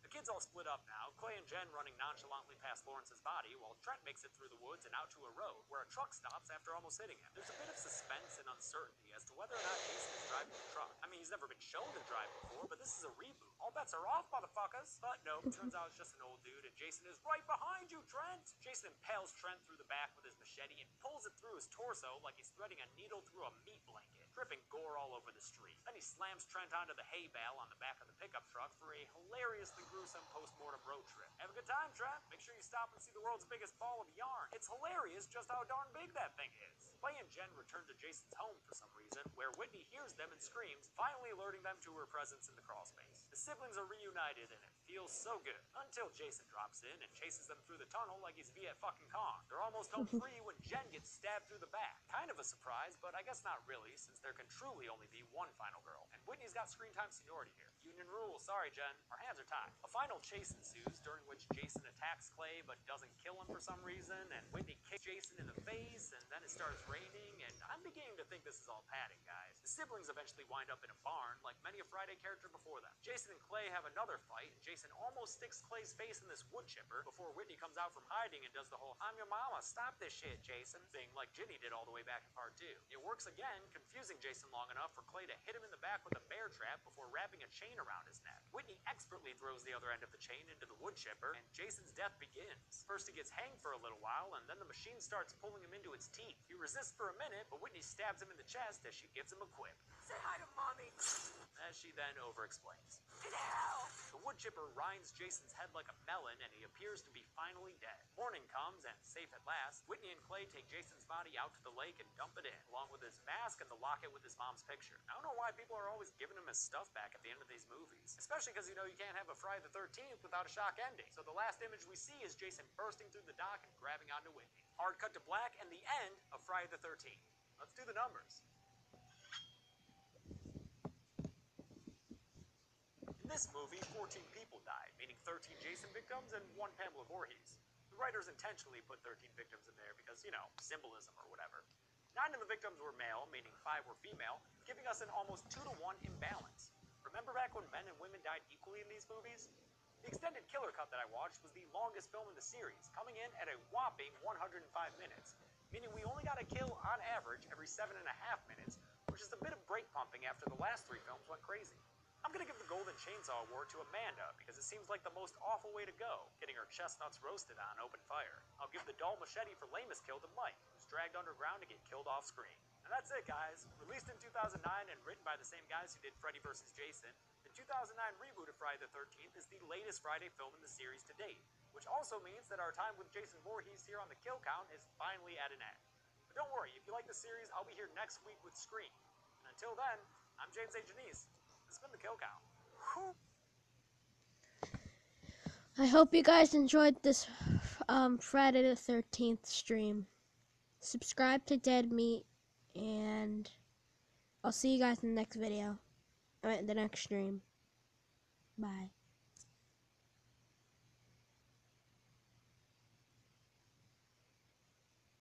The kids all split up now, Clay and Jen running nonchalantly past Lawrence's body, while Trent makes it through the woods and out to a road, where a truck stops after almost hitting him. There's a bit of suspense and uncertainty as to whether or not Jason is driving the truck. I mean, he's never been shown to drive before, but this is a reboot. All bets are off, motherfuckers! But nope, turns out it's just an old dude, and Jason is right behind you, Trent! Jason impales Trent through the back with his machete and pulls it through his torso like he's threading a needle through a meat blanket, dripping gore all over the street. Then he slams Trent onto the hay bale on the back of the pickup truck for a hilariously gruesome post-mortem road trip. Have a good time, Trent. Make sure you stop and see the world's biggest ball of yarn. It's hilarious just how darn big that thing is. Clay and Jen return to Jason's home for some reason, where Whitney hears them and screams, finally alerting them to her presence in the crawlspace. The siblings are reunited and it feels so good. Until Jason drops in and chases them through the tunnel like he's Viet fucking Cong. They're almost home free when Jen gets stabbed through the back. Kind of a surprise, but I guess not really, since there can truly only be one final girl. And Whitney's got screen time seniority here. Union rule, sorry Jen, our hands are tied. A final chase ensues, during which Jason attacks Clay but doesn't kill him for some reason, and Whitney kicks Jason in the face, and then it starts raining, and I'm beginning to think this is all padding, guys. The siblings eventually wind up in a barn, like many a Friday character before them. Jason and Clay have another fight, and Jason almost sticks Clay's face in this wood chipper before Whitney comes out from hiding and does the whole "I'm your mama, stop this shit, Jason" thing like Ginny did all the way back in part 2. It works again, confusing Jason long enough for Clay to hit him in the back with a bear trap before wrapping a chain around his neck. Whitney expertly throws the other end of the chain into the wood chipper, and Jason's death begins. First he gets hanged for a little while, and then the machine starts pulling him into its teeth. He resists for a minute, but Whitney stabs him in the chest as she gives him a quip. Say hi to Mommy. As she then over-explains. Get out! The wood chipper rinds Jason's head like a melon, and he appears to be finally dead. Morning morning comes, and safe at last, Whitney and Clay take Jason's body out to the lake and dump it in, along with his mask and the locket with his mom's picture. I don't know why people are always giving him his stuff back at the end of these movies, especially because you know you can't have a Friday the 13th without a shock ending. So the last image we see is Jason bursting through the dock and grabbing onto Whitney. Hard cut to black and the end of Friday the 13th. Let's do the numbers. In this movie, 14 people died, meaning 13 Jason victims and 1 Pamela Voorhees. The writers intentionally put 13 victims in there because, you know, symbolism or whatever. 9 of the victims were male, meaning 5 were female, giving us an almost 2-to-1 imbalance. Remember back when men and women died equally in these movies? The extended killer cut that I watched was the longest film in the series, coming in at a whopping 105 minutes, meaning we only got a kill on average every 7.5 minutes, which is a bit of brake pumping after the last 3 films went crazy. I'm gonna give the Golden Chainsaw Award to Amanda because it seems like the most awful way to go, getting her chestnuts roasted on open fire. I'll give the dull machete for lamest kill to Mike, who's dragged underground to get killed off screen. And that's it, guys. Released in 2009 and written by the same guys who did Freddy vs. Jason, the 2009 reboot of Friday the 13th is the latest Friday film in the series to date, which also means that our time with Jason Voorhees here on the kill count is finally at an end. But don't worry, if you like the series, I'll be here next week with Scream. And until then, I'm James A. Janice. This has been the kill count. Whew. I hope you guys enjoyed this Friday the 13th stream. Subscribe to Dead Meat, and I'll see you guys in the next video. The next stream. Bye.